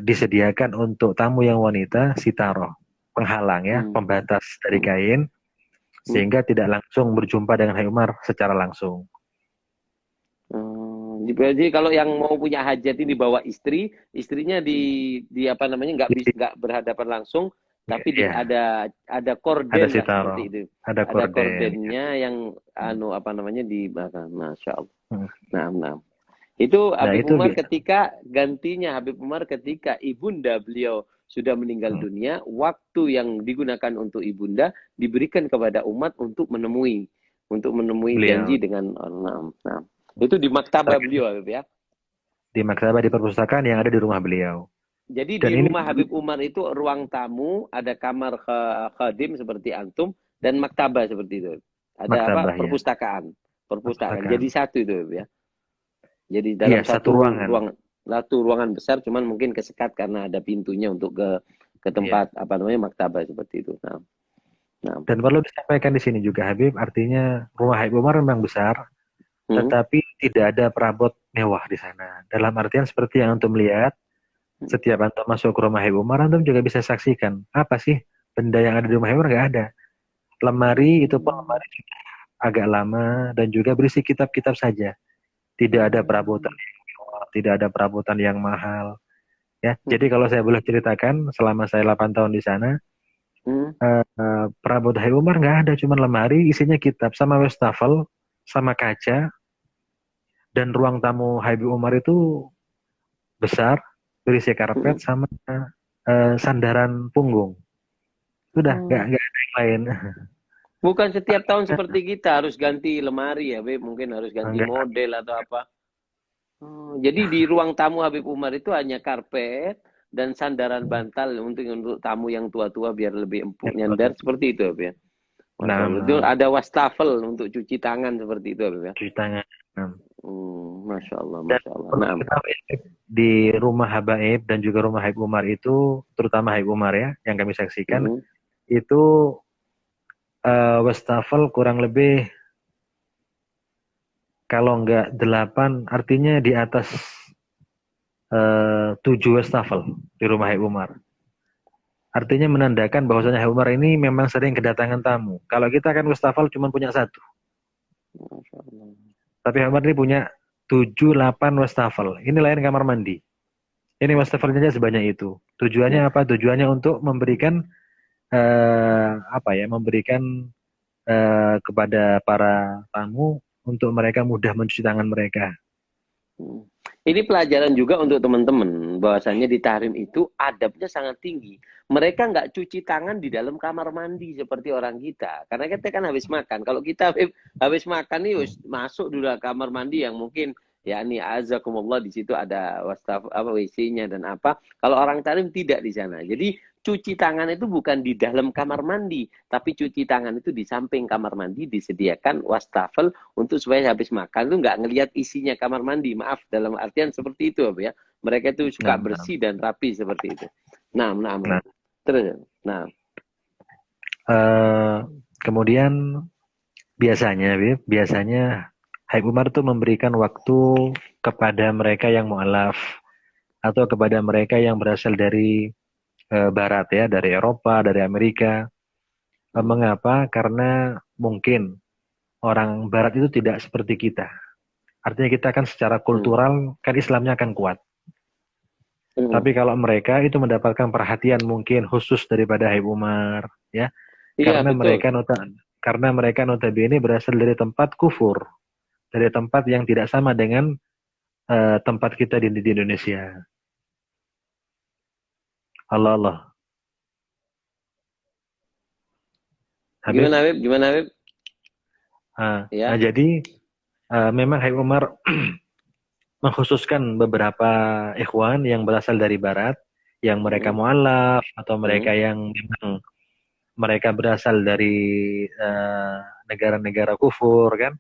disediakan untuk tamu yang wanita sitaroh, penghalang, ya, Hmm. pembatas dari Hmm. kain, Hmm. sehingga tidak langsung berjumpa dengan Habib Umar secara langsung. Jadi kalau yang mau punya hajat ini bawa istri, istrinya di apa namanya nggak berhadapan langsung, tapi Ya, ada ada korden lah seperti sitaroh, itu. ada Ada korden. kordennya yang apa namanya di belakang. Masya Allah. Hmm. Nah, nah. Itu Nah, Habib itu Umar ketika gantinya Habib Umar ketika ibunda beliau sudah meninggal hmm. dunia, waktu yang digunakan untuk ibunda diberikan kepada umat untuk menemui Beliau janji dengan nah, nah. Itu di maktabah beliau, Habib ya. di maktabah, di perpustakaan yang ada di rumah beliau. Jadi Dan di ini rumah Habib Umar itu ruang tamu, ada kamar khadim seperti antum dan maktabah seperti itu. Ada apa? maktabah, ya, Perpustakaan. Perpustakaan. Jadi perpustakaan. satu itu, Habib ya. Jadi Iya, dalam satu satu ruangan. ruangan besar, cuman mungkin kesekat karena ada pintunya untuk ke Iya. tempat apa namanya maktabah seperti itu. Nah, nah. Dan perlu disampaikan di sini juga, Habib, artinya rumah Habib Umar memang besar, Hmm. tetapi tidak ada perabot mewah di sana. Dalam artian seperti yang antum lihat, Hmm. setiap antum masuk ke rumah Habib Umar, antum juga bisa saksikan apa sih benda yang ada di rumah Habib Umar. Nggak ada. Lemari itu pun Hmm. lemari agak lama dan juga berisi kitab-kitab saja. Tidak ada perabotan Hmm. yang mewah, tidak ada perabotan yang mahal. Ya, Hmm. jadi kalau saya boleh ceritakan, selama saya 8 tahun di sana, Hmm. perabot Habib Umar nggak ada, cuma lemari isinya kitab sama wastafel, sama kaca, dan ruang tamu Habib Umar itu besar, berisi karpet Hmm. sama sandaran punggung. Sudah, Hmm. nggak ada yang lain. Bukan setiap tahun seperti kita harus ganti lemari ya, Beb. Mungkin harus ganti Enggak. model atau apa. Jadi di ruang tamu Habib Umar itu hanya karpet dan sandaran bantal untuk tamu yang tua-tua biar lebih empuk Yang nyandar tua-tua. seperti itu, Habib ya. Masya Nah, Allah. Itu ada wastafel untuk cuci tangan seperti itu, Habib ya. cuci tangan. Nah. Masya Allah, Dan Masya Allah. perlu Nah, diketahui, di rumah Habaib dan juga rumah Habib Umar itu, terutama Habib Umar, ya, yang kami saksikan, mm, itu wastafel kurang lebih, kalau nggak 8, artinya di atas 7 wastafel di rumah Habib Umar. Artinya menandakan bahwasanya Habib Umar ini memang sering kedatangan tamu. Kalau kita kan wastafel cuma punya 1. Masya Allah. Tapi Habib Umar ini punya 7, 8 wastafel. Ini lain kamar mandi. Ini wastafelnya aja sebanyak itu. Ya. Tujuannya apa? Tujuannya untuk memberikan apa ya? Memberikan kepada para tamu untuk mereka mudah mencuci tangan mereka. Hmm. Ini pelajaran juga untuk teman-teman bahwasanya di tahrim itu adabnya sangat tinggi. Mereka nggak cuci tangan di dalam kamar mandi seperti orang kita. Karena kita kan habis makan. Kalau kita habis makan nih masuk dulu ke kamar mandi yang mungkin ya ini azakumullah di situ ada wastaf apa WC-nya dan apa. Kalau orang tahrim tidak di sana. Jadi cuci tangan itu bukan di dalam kamar mandi, tapi cuci tangan itu di samping kamar mandi disediakan wastafel untuk supaya habis makan itu nggak ngelihat isinya kamar mandi. Maaf, dalam artian seperti itu ya. Mereka itu suka Nah, bersih dan rapi seperti itu. Nah, nah, terus, nah, eh, kemudian biasanya Habib Umar tuh memberikan waktu kepada mereka yang mu'alaf atau kepada mereka yang berasal dari Barat ya, dari Eropa, dari Amerika. Mengapa? Karena mungkin orang Barat itu tidak seperti kita. Artinya kita kan secara kultural kan Islamnya akan kuat. Tapi kalau mereka itu mendapatkan perhatian mungkin khusus daripada Habib Umar, ya, iya karena betul. mereka notabene berasal dari tempat kufur, dari tempat yang tidak sama dengan tempat kita di Indonesia. Allah Allah. Habib. Gimana Habib? Gimana Habib? Ya. Jadi memang Habib Umar mengkhususkan beberapa ikhwan yang berasal dari Barat, yang mereka mu'alaf atau mereka yang memang mereka berasal dari negara-negara kufur kan.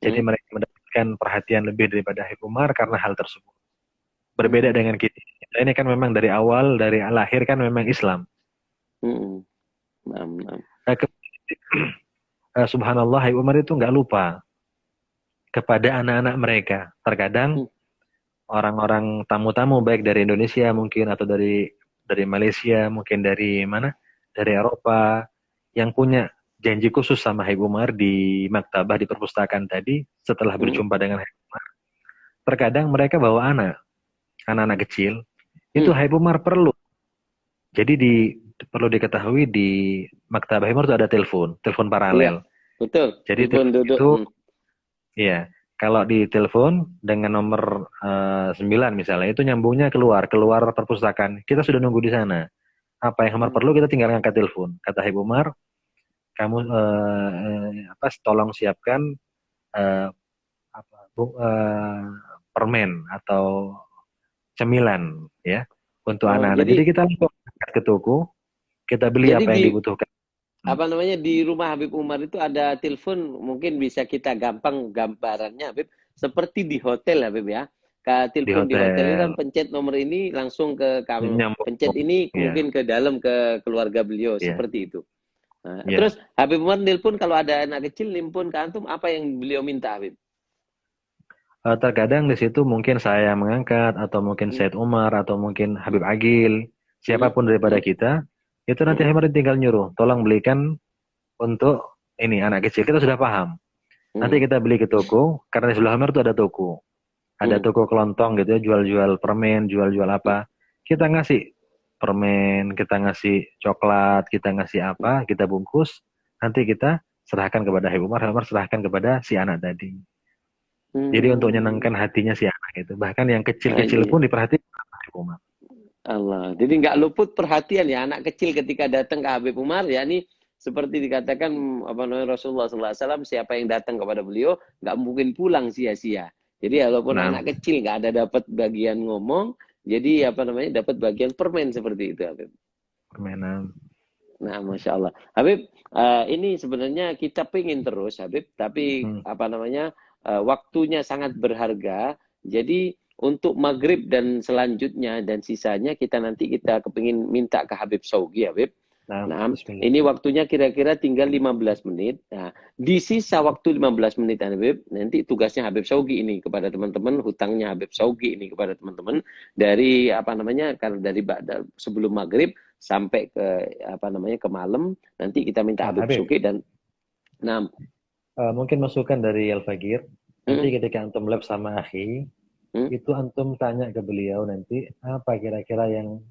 Jadi mereka mendapatkan perhatian lebih daripada Habib Umar karena hal tersebut. Berbeda dengan kita. Kita ini kan memang dari awal, dari lahir kan memang Islam. Subhanallah, Habib Umar itu nggak lupa kepada anak-anak mereka. Terkadang orang-orang tamu-tamu baik dari Indonesia mungkin atau dari Malaysia, mungkin dari mana? Dari Eropa yang punya janji khusus sama Habib Umar di maktabah, di perpustakaan tadi setelah berjumpa dengan Habib Umar. Terkadang mereka bawa anak-anak kecil. Itu Habib Umar perlu. Jadi perlu diketahui di maktabah Habib Umar itu ada telepon paralel. Iya, betul. Jadi telepon itu iya, kalau di telepon dengan nomor 9 misalnya, itu nyambungnya keluar perpustakaan. Kita sudah nunggu di sana. Apa yang Umar perlu, kita tinggal ngangkat telepon. Kata Habib Umar, kamu tolong siapkan permen atau cemilan ya untuk anak-anak. Jadi kita langsung ke toko, kita beli apa yang dibutuhkan. Apa namanya, di rumah Habib Umar itu ada telepon, mungkin bisa kita gampang gambarannya Habib, seperti di hotel Habib ya. Telepon di hotel itu kan pencet nomor ini langsung ke kamu, pencet ini mungkin ke dalam ke keluarga beliau, seperti itu. Nah, terus Habib Umar nelpon kalau ada anak kecil nimpun ke antum, apa yang beliau minta Habib? Terkadang di situ mungkin saya yang mengangkat, atau mungkin Said Umar, atau mungkin Habib Agil, siapapun daripada kita, itu nanti Habib tinggal nyuruh, tolong belikan untuk ini anak kecil. Kita sudah paham. Nanti kita beli ke toko, karena di sebelah Habib itu ada toko. Ada toko kelontong gitu ya, jual-jual permen, jual-jual apa. Kita ngasih permen, kita ngasih coklat, kita ngasih apa, kita bungkus, nanti kita serahkan kepada Habib Umar, Habib Umar serahkan kepada si anak tadi. Jadi untuk menyenangkan hatinya si anak itu. Bahkan yang kecil-kecil pun diperhatikan Habib Umar. Allah. Jadi nggak luput perhatian ya anak kecil ketika datang ke Habib Umar, ya ini seperti dikatakan Rasulullah SAW, siapa yang datang kepada beliau nggak mungkin pulang sia-sia. Jadi walaupun anak kecil nggak ada dapat bagian ngomong, jadi dapat bagian permen seperti itu Habib. Permenan. Nah, Masya Allah. Habib, ini sebenarnya kita pengen terus Habib, tapi waktunya sangat berharga. Jadi untuk maghrib dan selanjutnya dan sisanya kita kepingin minta ke Habib Shauqi Habib. Nah, ini waktunya kira-kira tinggal 15 menit. Nah, di sisa waktu 15 menit Habib, nanti tugasnya Habib Shauqi ini kepada teman-teman, hutangnya Habib Shauqi ini kepada teman-teman dari karena dari sebelum maghrib sampai ke ke malam, nanti kita minta Habib Shauqi dan mungkin masukan dari Al-Fagir. Nanti ketika antum lab sama akhi, itu antum tanya ke beliau nanti apa kira-kira yang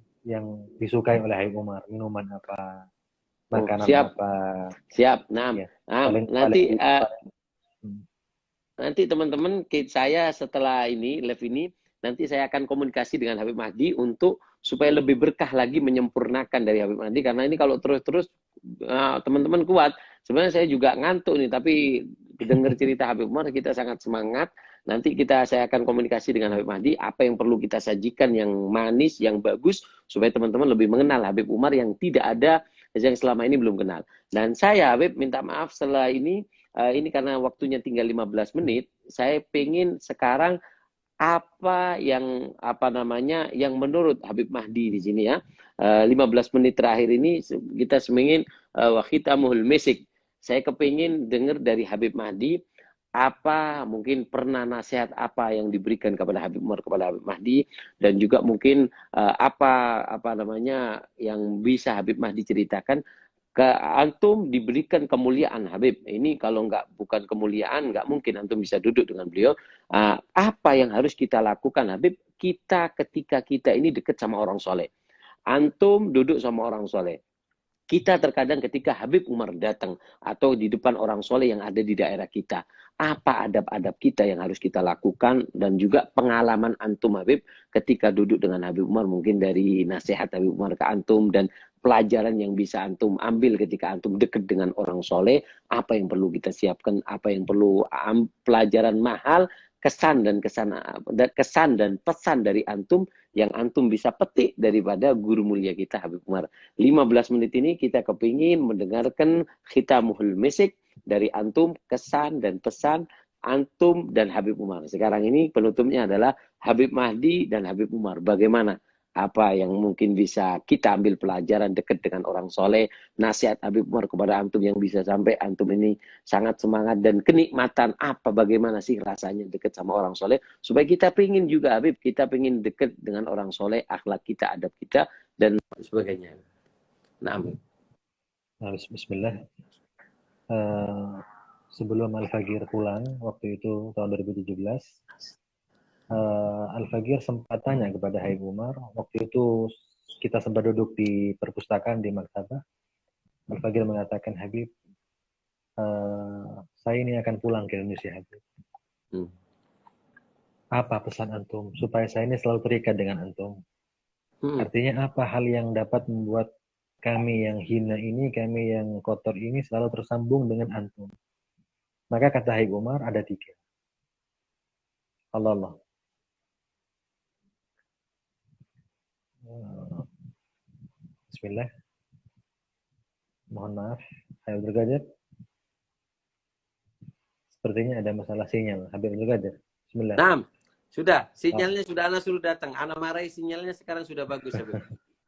disukai oleh Habib Umar, minuman apa, makanan apa. Siap. Nanti teman-teman, saya setelah live ini, nanti saya akan komunikasi dengan Habib Mahdi supaya lebih berkah lagi menyempurnakan dari Habib Mahdi, karena ini kalau terus-terus teman-teman kuat. Sebenarnya saya juga ngantuk nih, tapi dengar cerita Habib Umar kita sangat semangat. Nanti saya akan komunikasi dengan Habib Mahdi, apa yang perlu kita sajikan yang manis, yang bagus, supaya teman-teman lebih mengenal Habib Umar yang tidak ada, yang selama ini belum kenal. Dan saya, Habib, minta maaf setelah ini karena waktunya tinggal 15 menit, saya pengen sekarang apa yang menurut Habib Mahdi di sini ya. 15 menit terakhir ini kita semingin wa khitamul misik. Saya kepingin dengar dari Habib Mahdi apa mungkin pernah nasihat apa yang diberikan kepada Habib Umar kepada Habib Mahdi, dan juga mungkin apa namanya yang bisa Habib Mahdi ceritakan ke antum diberikan kemuliaan Habib. Ini kalau bukan kemuliaan, nggak mungkin antum bisa duduk dengan beliau. Apa yang harus kita lakukan Habib? Ketika kita ini dekat sama orang soleh. Antum duduk sama orang soleh. Kita terkadang ketika Habib Umar datang atau di depan orang soleh yang ada di daerah kita, apa adab-adab kita yang harus kita lakukan, dan juga pengalaman antum Habib ketika duduk dengan Habib Umar, mungkin dari nasihat Habib Umar ke antum dan pelajaran yang bisa antum ambil ketika antum dekat dengan orang soleh, apa yang perlu kita siapkan, apa yang perlu pelajaran mahal, kesan dan pesan dari antum yang antum bisa petik daripada guru mulia kita Habib Umar. 15 menit ini kita kepingin mendengarkan khitamuhul misik dari antum, kesan dan pesan antum dan Habib Umar. Sekarang ini penutupnya adalah Habib Mahdi dan Habib Umar. Bagaimana? Apa yang mungkin bisa kita ambil pelajaran dekat dengan orang soleh, nasihat Habib Umar kepada antum yang bisa sampai antum ini sangat semangat, dan kenikmatan bagaimana sih rasanya dekat sama orang soleh, supaya kita pingin juga Habib, kita pingin dekat dengan orang soleh, akhlak kita, adab kita, dan sebagainya. Nah, Bismillah. Sebelum Al-Fagir pulang waktu itu tahun 2017, Al-Fagir sempat tanya kepada Habib Umar. Waktu itu kita sempat duduk di perpustakaan di maktabah. Al-Fagir mengatakan, Habib, saya ini akan pulang ke Indonesia, Habib. Apa pesan antum supaya saya ini selalu terikat dengan antum? Artinya apa hal yang dapat membuat kami yang hina ini, kami yang kotor ini selalu tersambung dengan antum? Maka kata Habib Umar ada 3. Allah. Bismillah. Mohon maaf, Habib Abdul Qadir. Sepertinya ada masalah sinyal. Habib Abdul Qadir. Bismillah. Nah, sudah. Sinyalnya sudah Ana suruh datang. Ana marahi sinyalnya sekarang sudah bagus, Habib.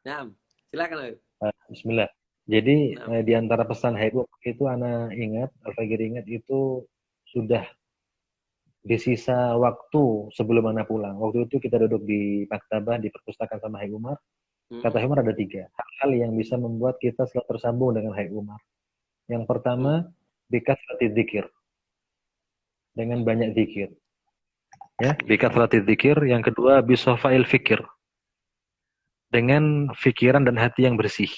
Nah, silakan Habib. Bismillah. Jadi di antara pesan Habib itu Ana ingat, Al-Fagir ingat itu sudah di sisa waktu sebelum Ana pulang. Waktu itu kita duduk di maktabah, di perpustakaan sama Habib Umar. Kata Habib Umar ada 3 hal yang bisa membuat kita selalu tersambung dengan Habib Umar. Yang pertama, bikathrati dzikir. Dengan banyak zikir. Ya, bikathrati dzikir. Yang kedua, bisofail fikir. Dengan pikiran dan hati yang bersih.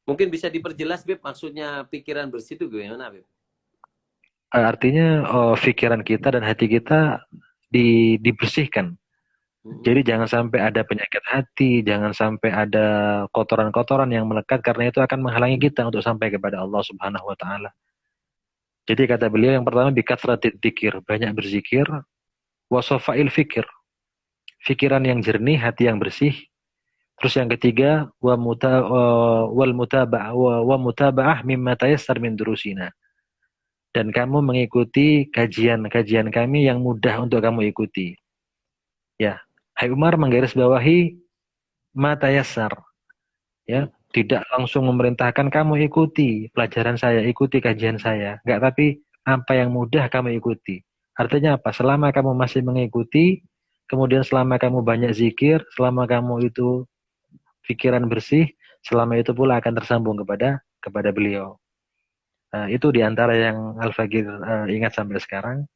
Mungkin bisa diperjelas, Beb, maksudnya pikiran bersih itu gimana, Beb? Artinya pikiran kita dan hati kita dibersihkan. Jadi jangan sampai ada penyakit hati, jangan sampai ada kotoran-kotoran yang melekat, karena itu akan menghalangi kita untuk sampai kepada Allah Subhanahu wa taala. Jadi kata beliau yang pertama bikatratid dzikir, banyak berzikir, wasofail fikir. Pikiran yang jernih, hati yang bersih. Terus yang ketiga wa mutaba'ah mimma tayassar min durusina. Dan kamu mengikuti kajian-kajian kami yang mudah untuk kamu ikuti. Ya, Habib Umar menggarisbawahi matayassar. Ya, tidak langsung memerintahkan kamu ikuti pelajaran saya, ikuti kajian saya. Enggak, tapi apa yang mudah kamu ikuti. Artinya apa? Selama kamu masih mengikuti, kemudian selama kamu banyak zikir, selama kamu itu pikiran bersih, selama itu pula akan tersambung kepada beliau. Itu diantara yang Al-Fagir ingat sampai sekarang.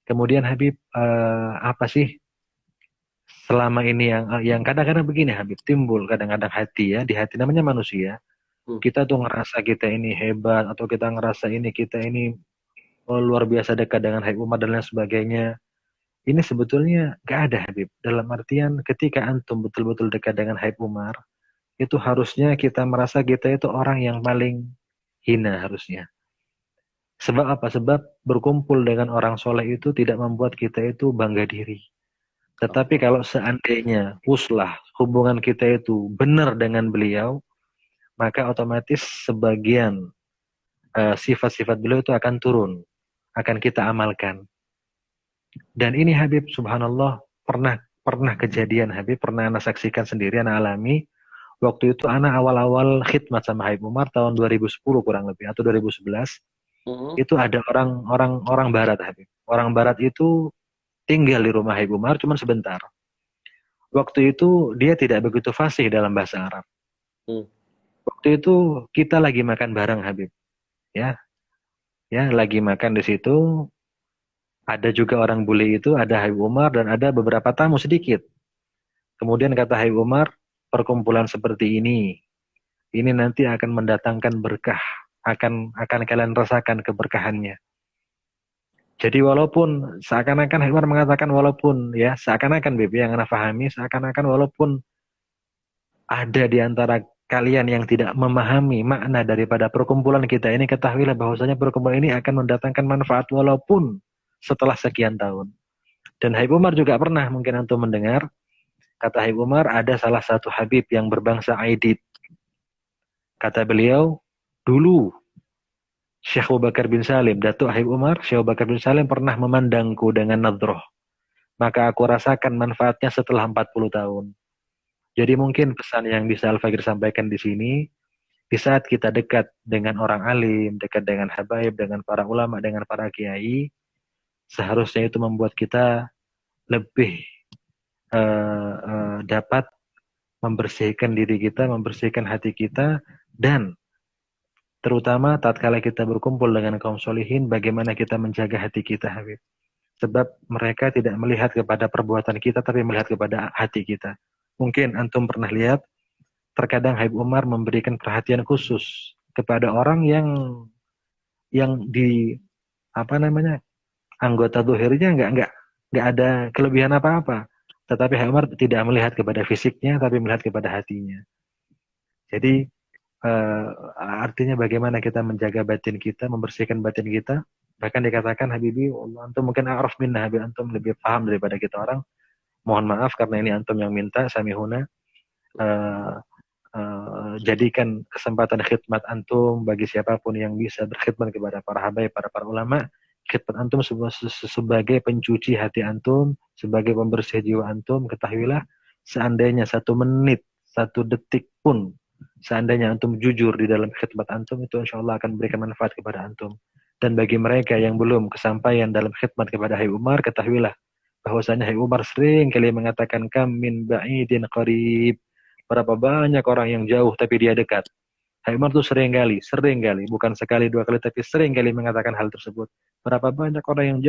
Kemudian Habib, apa sih selama ini yang kadang-kadang begini Habib, timbul kadang-kadang hati ya, di hati namanya manusia. Kita tuh ngerasa kita ini hebat, atau kita ngerasa kita ini luar biasa dekat dengan Habib Umar dan lain sebagainya. Ini sebetulnya gak ada Habib. Dalam artian ketika antum betul-betul dekat dengan Habib Umar, itu harusnya kita merasa kita itu orang yang paling hina harusnya. Sebab apa? Sebab berkumpul dengan orang soleh itu tidak membuat kita itu bangga diri. Tetapi Allah. kalau seandainya uslah hubungan kita itu benar dengan beliau, maka otomatis sebagian sifat-sifat beliau itu akan turun, akan kita amalkan. Dan ini Habib, subhanallah, pernah kejadian Habib, pernah anak saksikan sendiri, anak alami. Waktu itu anak awal-awal khidmat sama Habib Umar tahun 2010 kurang lebih atau 2011. Itu ada orang barat Habib. Orang barat itu tinggal di rumah Habib Umar cuma sebentar. Waktu itu dia tidak begitu fasih dalam bahasa Arab. Waktu itu kita lagi makan bareng Habib. Ya, lagi makan di situ. Ada juga orang bule itu, ada Habib Umar dan ada beberapa tamu sedikit. Kemudian kata Habib Umar, perkumpulan seperti ini nanti akan mendatangkan berkah, akan kalian rasakan keberkahannya. Jadi walaupun seakan-akan Habib Umar mengatakan walaupun ya seakan-akan yang anda pahami, seakan-akan walaupun ada di antara kalian yang tidak memahami makna daripada perkumpulan kita ini, ketahuilah bahwasanya perkumpulan ini akan mendatangkan manfaat walaupun setelah sekian tahun. Dan Habib Umar juga pernah, mungkin antum mendengar, kata Habib Umar, ada salah satu Habib yang berbangsa Aidid. Kata beliau, dulu Syekh Abu Bakar bin Salim, Datuk Habib Umar, Syekh Abu Bakar bin Salim pernah memandangku dengan nadroh. Maka aku rasakan manfaatnya setelah 40 tahun. Jadi mungkin pesan yang bisa Al-Fagir sampaikan di sini, di saat kita dekat dengan orang alim, dekat dengan habaib, dengan para ulama, dengan para kiai, seharusnya itu membuat kita lebih dapat membersihkan diri kita, membersihkan hati kita, dan terutama tatkala kita berkumpul dengan kaum solihin, bagaimana kita menjaga hati kita, Habib. Sebab mereka tidak melihat kepada perbuatan kita, tapi melihat kepada hati kita. Mungkin antum pernah lihat, terkadang Habib Umar memberikan perhatian khusus kepada orang yang di anggota zuhirnya nggak ada kelebihan apa-apa. Tetapi Habib Umar tidak melihat kepada fisiknya, tapi melihat kepada hatinya. Jadi artinya bagaimana kita menjaga batin kita, membersihkan batin kita. Bahkan dikatakan Habibi, Allah, antum mungkin a'raf minna, Habib, antum lebih paham daripada kita orang. Mohon maaf karena ini antum yang minta, samihuna. Jadikan kesempatan khidmat antum bagi siapapun yang bisa berkhidmat kepada para habaib, para ulama. Khidmat antum sebagai pencuci hati antum, sebagai pembersih jiwa antum. Ketahuilah, seandainya 1 menit, 1 detik pun, seandainya antum jujur di dalam khidmat antum, itu insya Allah akan memberikan manfaat kepada antum. Dan bagi mereka yang belum kesampaian dalam khidmat kepada Habib Umar, ketahuilah bahwasanya Habib Umar sering kali mengatakan kam min ba'idin qarib. Berapa banyak orang yang jauh tapi dia dekat. Habib Umar itu sering kali, bukan sekali 2 kali, tapi sering kali mengatakan hal tersebut. Berapa banyak orang yang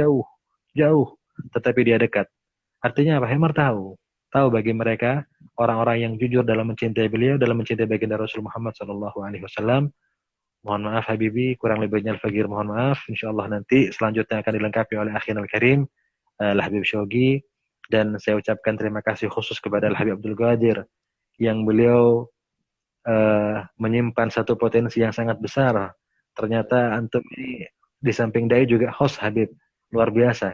jauh, tetapi dia dekat. Artinya apa? Habib Umar tahu bagi mereka orang-orang yang jujur dalam mencintai beliau, dalam mencintai baginda Rasul Muhammad SAW. Mohon maaf Habibi, kurang lebihnya Al-Fagir mohon maaf. InsyaAllah nanti selanjutnya akan dilengkapi oleh Akhin Al-Karim, Al-Habib Shogi. Dan saya ucapkan terima kasih khusus kepada Al-Habib Abdul Qadir, yang beliau menyimpan satu potensi yang sangat besar. Ternyata antum ini di samping dai juga host Habib. Luar biasa.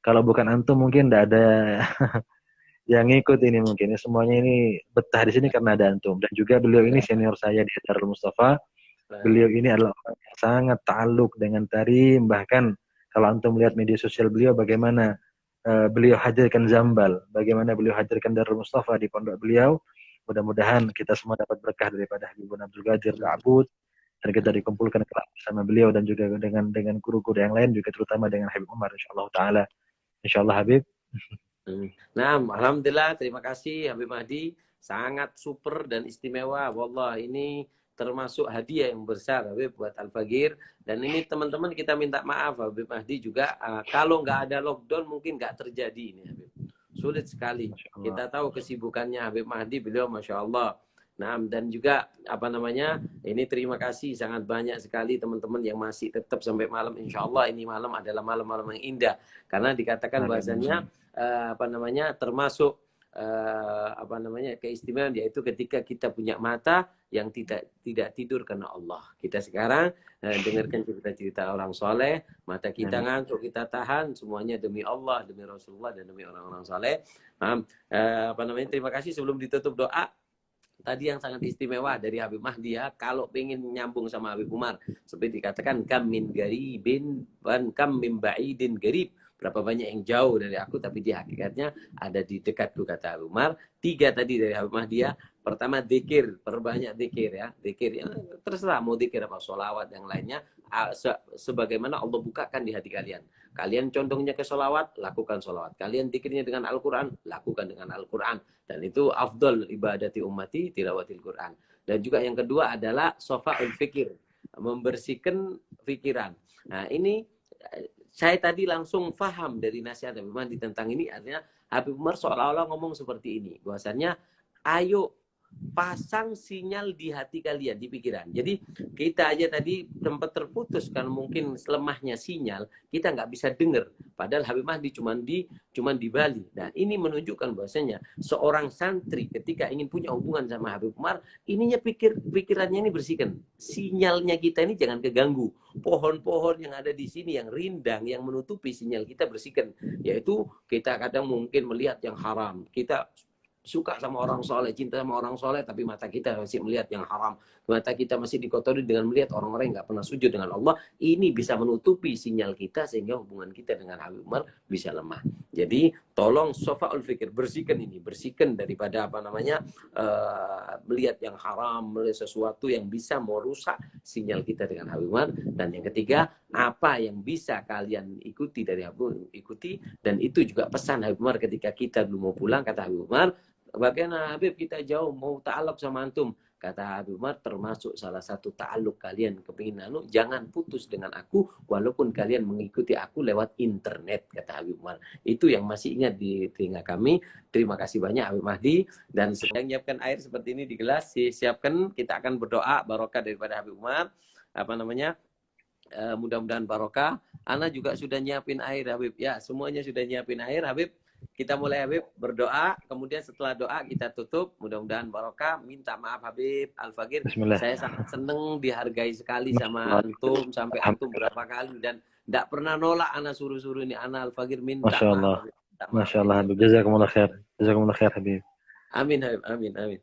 Kalau bukan antum mungkin tidak ada yang ngikut ini mungkin. Semuanya ini betah di sini karena ada antum. Dan juga beliau ini senior saya di Darul Mustafa. Beliau ini adalah orang yang sangat ta'aluk dengan tarim. Bahkan kalau antum melihat media sosial beliau, bagaimana beliau hadirkan Zambal, bagaimana beliau hadirkan Darul Mustafa di pondok beliau. Mudah-mudahan kita semua dapat berkah daripada Habibun Abdul Qadir Ka'bud, dan kita dikumpulkan bersama beliau dan juga dengan guru-guru yang lain, juga terutama dengan Habib Umar insyaallah taala. Insyaallah Habib. Nah, alhamdulillah, terima kasih Habib Mahdi, sangat super dan istimewa. Wallah, ini termasuk hadiah yang besar Habib buat Al-Fagir. Dan ini teman-teman kita minta maaf Habib Mahdi juga, kalau nggak ada lockdown mungkin nggak terjadi ini Habib. Sulit sekali. Kita tahu kesibukannya Habib Mahdi, beliau Masya Allah. Nah, dan juga ini terima kasih sangat banyak sekali teman-teman yang masih tetap sampai malam. Insya Allah ini malam adalah malam-malam yang indah. Karena dikatakan bahasanya termasuk keistimewaan, yaitu ketika kita punya mata yang tidak tidur karena Allah. Kita sekarang dengarkan cerita-cerita orang soleh, mata kita ngantuk, kita tahan, semuanya demi Allah, demi Rasulullah, dan demi orang-orang soleh. Terima kasih. Sebelum ditutup doa, tadi yang sangat istimewa dari Habib Mahdi ya, kalau pengen nyambung sama Habib Umar, seperti dikatakan kam min garibin wan kam min ba'idin garib, berapa banyak yang jauh dari aku tapi di hakikatnya ada di dekatku, kata Habib Umar. 3 tadi dari Habib Mahdi ya. Pertama, zikir, perbanyak zikir ya. Zikir ya, terserah mau zikir apa, sholawat yang lainnya, sebagaimana Allah bukakan di hati kalian. Kalian condongnya ke sholawat, lakukan sholawat. Kalian zikirnya dengan Al-Quran, lakukan dengan Al-Quran. Dan itu afdal ibadati ummati tilawatil Quran. Dan juga yang kedua adalah sofa'ul fikir, membersihkan pikiran. Nah ini saya tadi langsung paham dari nasihat Habib Mahdi tentang ini. Artinya Habib Umar seolah-olah ngomong seperti ini, bahwasanya ayo pasang sinyal di hati kalian, di pikiran. Jadi kita aja tadi sempat terputus kan, mungkin lemahnya sinyal, kita nggak bisa dengar. Padahal Habib Mahdi cuman di Bali. Nah ini menunjukkan bahwasanya seorang santri ketika ingin punya hubungan sama Habib Umar, ininya pikirannya ini bersihkan. Sinyalnya kita ini jangan keganggu. Pohon-pohon yang ada di sini yang rindang, yang menutupi sinyal kita, bersihkan. Yaitu kita kadang mungkin melihat yang haram. Kita suka sama orang soleh, cinta sama orang soleh, tapi mata kita masih melihat yang haram. Mata kita masih dikotori dengan melihat orang-orang yang nggak pernah sujud dengan Allah. Ini bisa menutupi sinyal kita sehingga hubungan kita dengan Habib Umar bisa lemah. Jadi tolong sofa'ul fikir, bersihkan ini, bersihkan daripada melihat yang haram, melihat sesuatu yang bisa merusak sinyal kita dengan Habib Umar. Dan yang ketiga, apa yang bisa kalian ikuti dari Habib Umar, ikuti. Dan itu juga pesan Habib Umar ketika kita belum mau pulang, kata Habib Umar, bagaimana Habib kita jauh mau ta'aluk sama antum, kata Habib Umar, termasuk salah satu ta'aluk kalian kepingin jangan putus dengan aku walaupun kalian mengikuti aku lewat internet, kata Habib Umar. Itu yang masih ingat di telinga kami. Terima kasih banyak Habib Mahdi. Dan sedang menyiapkan air seperti ini di gelas, siapkan, kita akan berdoa barokah daripada Habib Umar. Mudah-mudahan barokah. Ana juga sudah nyiapin air Habib ya, semuanya sudah nyiapin air Habib. Kita mulai Habib berdoa, kemudian setelah doa kita tutup. Mudah-mudahan barokah. Minta maaf Habib Al-Fakir, saya sangat seneng dihargai sekali sama antum, sampai antum berapa kali, dan tidak pernah nolak ana suruh-suruh ini. Ana Al-Fakir minta Masya Allah. maaf. Masya Allah Habib, jazakumullah khair. Jazakumullah khair Habib. Amin Habib, amin.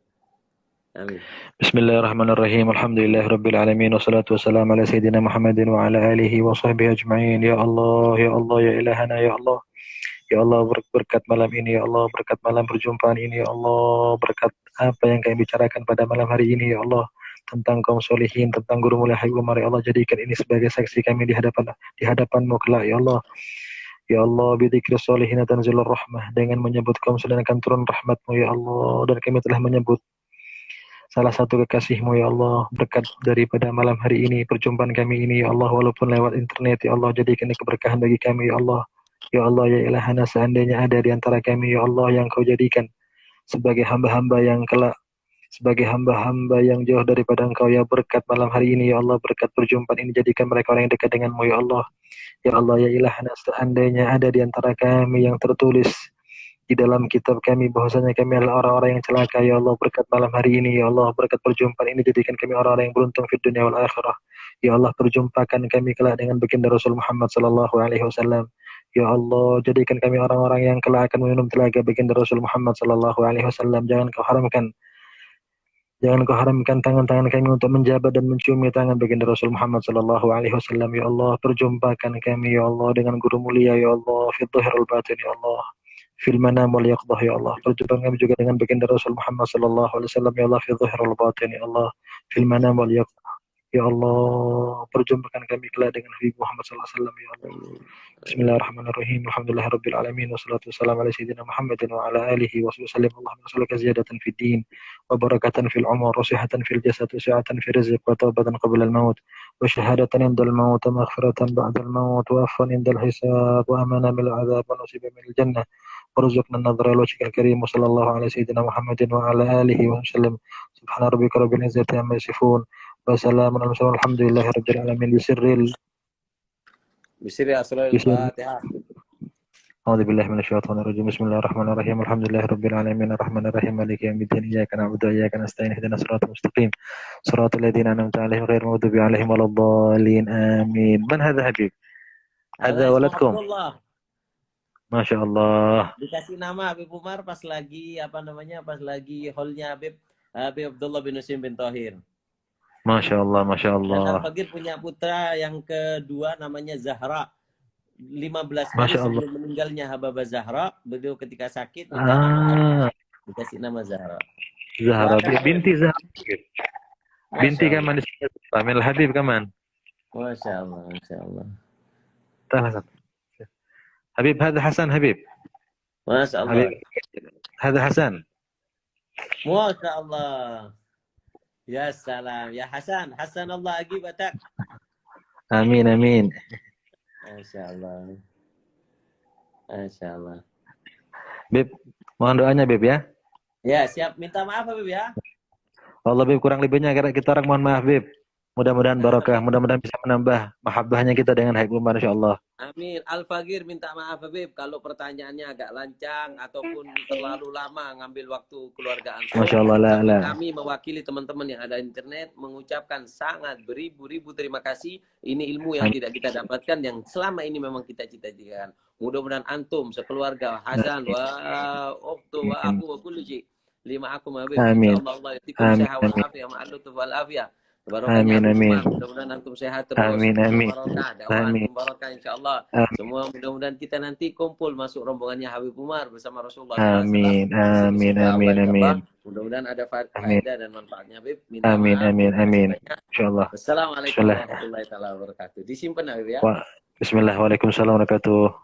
Bismillahirrahmanirrahim. Alhamdulillahirabbil alamin, wassalatu wassalamu ala sayyidina Muhammadin wa ala alihi wa sahbihi ajma'in. Ya Allah, ya Allah, ya ilahana, ya Allah. Ya Allah, berkat malam ini, ya Allah, berkat malam perjumpaan ini, ya Allah, berkat apa yang kami bicarakan pada malam hari ini, ya Allah, tentang kaum solihin, tentang guru mulia Habib Umar, ya Allah, jadikan ini sebagai saksi kami di hadapan-Mu kelak, ya Allah. Ya Allah, bidzikri sholihin tanzilur rahmah, dengan menyebut kaum solihin akan turun rahmat-Mu, ya Allah, dan kami telah menyebut salah satu kekasih-Mu, ya Allah, berkat daripada malam hari ini, perjumpaan kami ini, ya Allah, walaupun lewat internet, ya Allah, jadikan ini keberkahan bagi kami, ya Allah. Ya Allah, ya ilahana, seandainya ada di antara kami, ya Allah, yang Kau jadikan sebagai hamba-hamba yang kelak, sebagai hamba-hamba yang jauh daripada Engkau, ya berkat malam hari ini, ya Allah, berkat perjumpaan ini, jadikan mereka orang yang dekat dengan-Mu, ya Allah. Ya Allah, ya ilahana, seandainya ada di antara kami yang tertulis di dalam kitab kami bahwasanya kami adalah orang-orang yang celaka, ya Allah, berkat malam hari ini, ya Allah, berkat perjumpaan ini, jadikan kami orang-orang yang beruntung di dunia wal akhirah. Ya Allah, perjumpakan kami kelak dengan baginda Rasul Muhammad sallallahu alaihi wasallam. Ya Allah, jadikan kami orang-orang yang kelak akan meminum telaga baginda Rasul Muhammad sallallahu alaihi wasallam. Jangan Kau haramkan tangan-tangan kami untuk menjabat dan menciumi tangan baginda Rasul Muhammad sallallahu alaihi wasallam. Ya Allah, perjumpakan kami, ya Allah, dengan guru mulia, ya Allah, fi dhahir wal batin, ya Allah, fil manam wal yaqdah, ya Allah. Perjumpakan kami juga dengan baginda Rasul Muhammad sallallahu alaihi wasallam, ya Allah, fi dhahir wal batin, ya Allah, fil manam wal yaqdah. Ya Allah, perjumpakan kami kelak dengan Habib Muhammad sallallahu alaihi wasallam, ya Allah. Bismillahirrahmanirrahim. Alhamdulillahirabbil alamin, wassalatu wassalamu ala sayyidina Muhammadin wa ala alihi wa sallam. Allahumma salli ziyadatan fid din wa barakatan fil umur wa sihhatan fil jasad wa sa'atan fil rizq wa tawbatan qabla al maut wa shahadatan indal maut wa maghfiratan ba'da al maut wa afwan indal hisab wa amana min al adhab wa nasiban min al jannah. warzuqna an-nadhara ila wajhikal karim. Wa sallallahu ala sayyidina Muhammadin wa ala alihi wa sallam. Subhana rabbika rabbil izzati amma yasifun. Wassalamu ala mursalin alhamdulillahi rabbil alamin. Bisirril Bismillahirrahmanirrahim. أعوذ بالله من الشيطان الرجيم. بسم الله الرحمن الرحيم. الحمد لله رب العالمين الرحمن الرحيم مالك يوم الدين إياك نعبد وإياك نستعين اهدنا الصراط المستقيم صراط الذين أنعمت عليهم غير المغضوب عليهم ولا الضالين آمين. من هذا حبيب؟ هذا Halo, Ismail ولدكم؟ Abdullah. ما شاء الله. Dikasih nama Habib Umar pas lagi pas lagi hallnya Habib Abdullah bin Husin bin Tohir. ما شاء الله ما شاء Dan الله. Al-Faqir punya putra yang kedua namanya Zahra. 15 ما hari شاء الله. sebelum meninggalnya Habibah Zahra, beliau ketika sakit minta nama dikasih nama Zahra. زهرة Doakan بنتي زهرة بنتي Masya Allah. كمان اسمها من الحبيب كمان. Masya Allah, Masya Allah. تعال حسن. حبيب هذا حسن حبيب. Masya Allah. حبيب هذا حسن. Masya Allah. Ya salam. Ya Hasan. Hasan Allah agibatak. آمين آمين. Masya Allah. Masya Allah. Bib, mohon doanya Bib ya. Ya, siap. Minta maaf Habib ya. Allah Bib, kurang lebihnya kita orang mohon maaf Bib. Mudah-mudahan barokah, mudah-mudahan bisa menambah mahabbahnya kita dengan Habib Umar insyaallah. Amin. Al-Faqir minta maaf Habib kalau pertanyaannya agak lancang ataupun terlalu lama ngambil waktu keluarga antum. Masya Allah, la. Kami mewakili teman-teman yang ada di internet mengucapkan sangat beribu-ribu terima kasih. Ini ilmu yang tidak kita dapatkan yang selama ini memang kita cita-citakan. Mudah-mudahan antum sekeluarga Hasan wa ukhtu wa aku wa kullu syai. Lima aku Habib. Amin. Insyaallah Allah yatikum sehat wal afiyah ma'al-lutuf wal afiyah. Amin amin. Mudah-mudahan antum sehat terus. Amin amin. Amin. Barokah insyaallah. Semua mudah-mudahan kita nanti kumpul masuk rombongannya Habib Umar bersama Rasulullah SAW. Amin amin amin amin. Mudah-mudahan ada faedah dan manfaatnya Habib. Amin amin amin. Insyaallah. Wassalamualaikum warahmatullahi wabarakatuh. Disimpan Habib ya. Bismillah. Waalaikumsalam warahmatullahi wabarakatuh.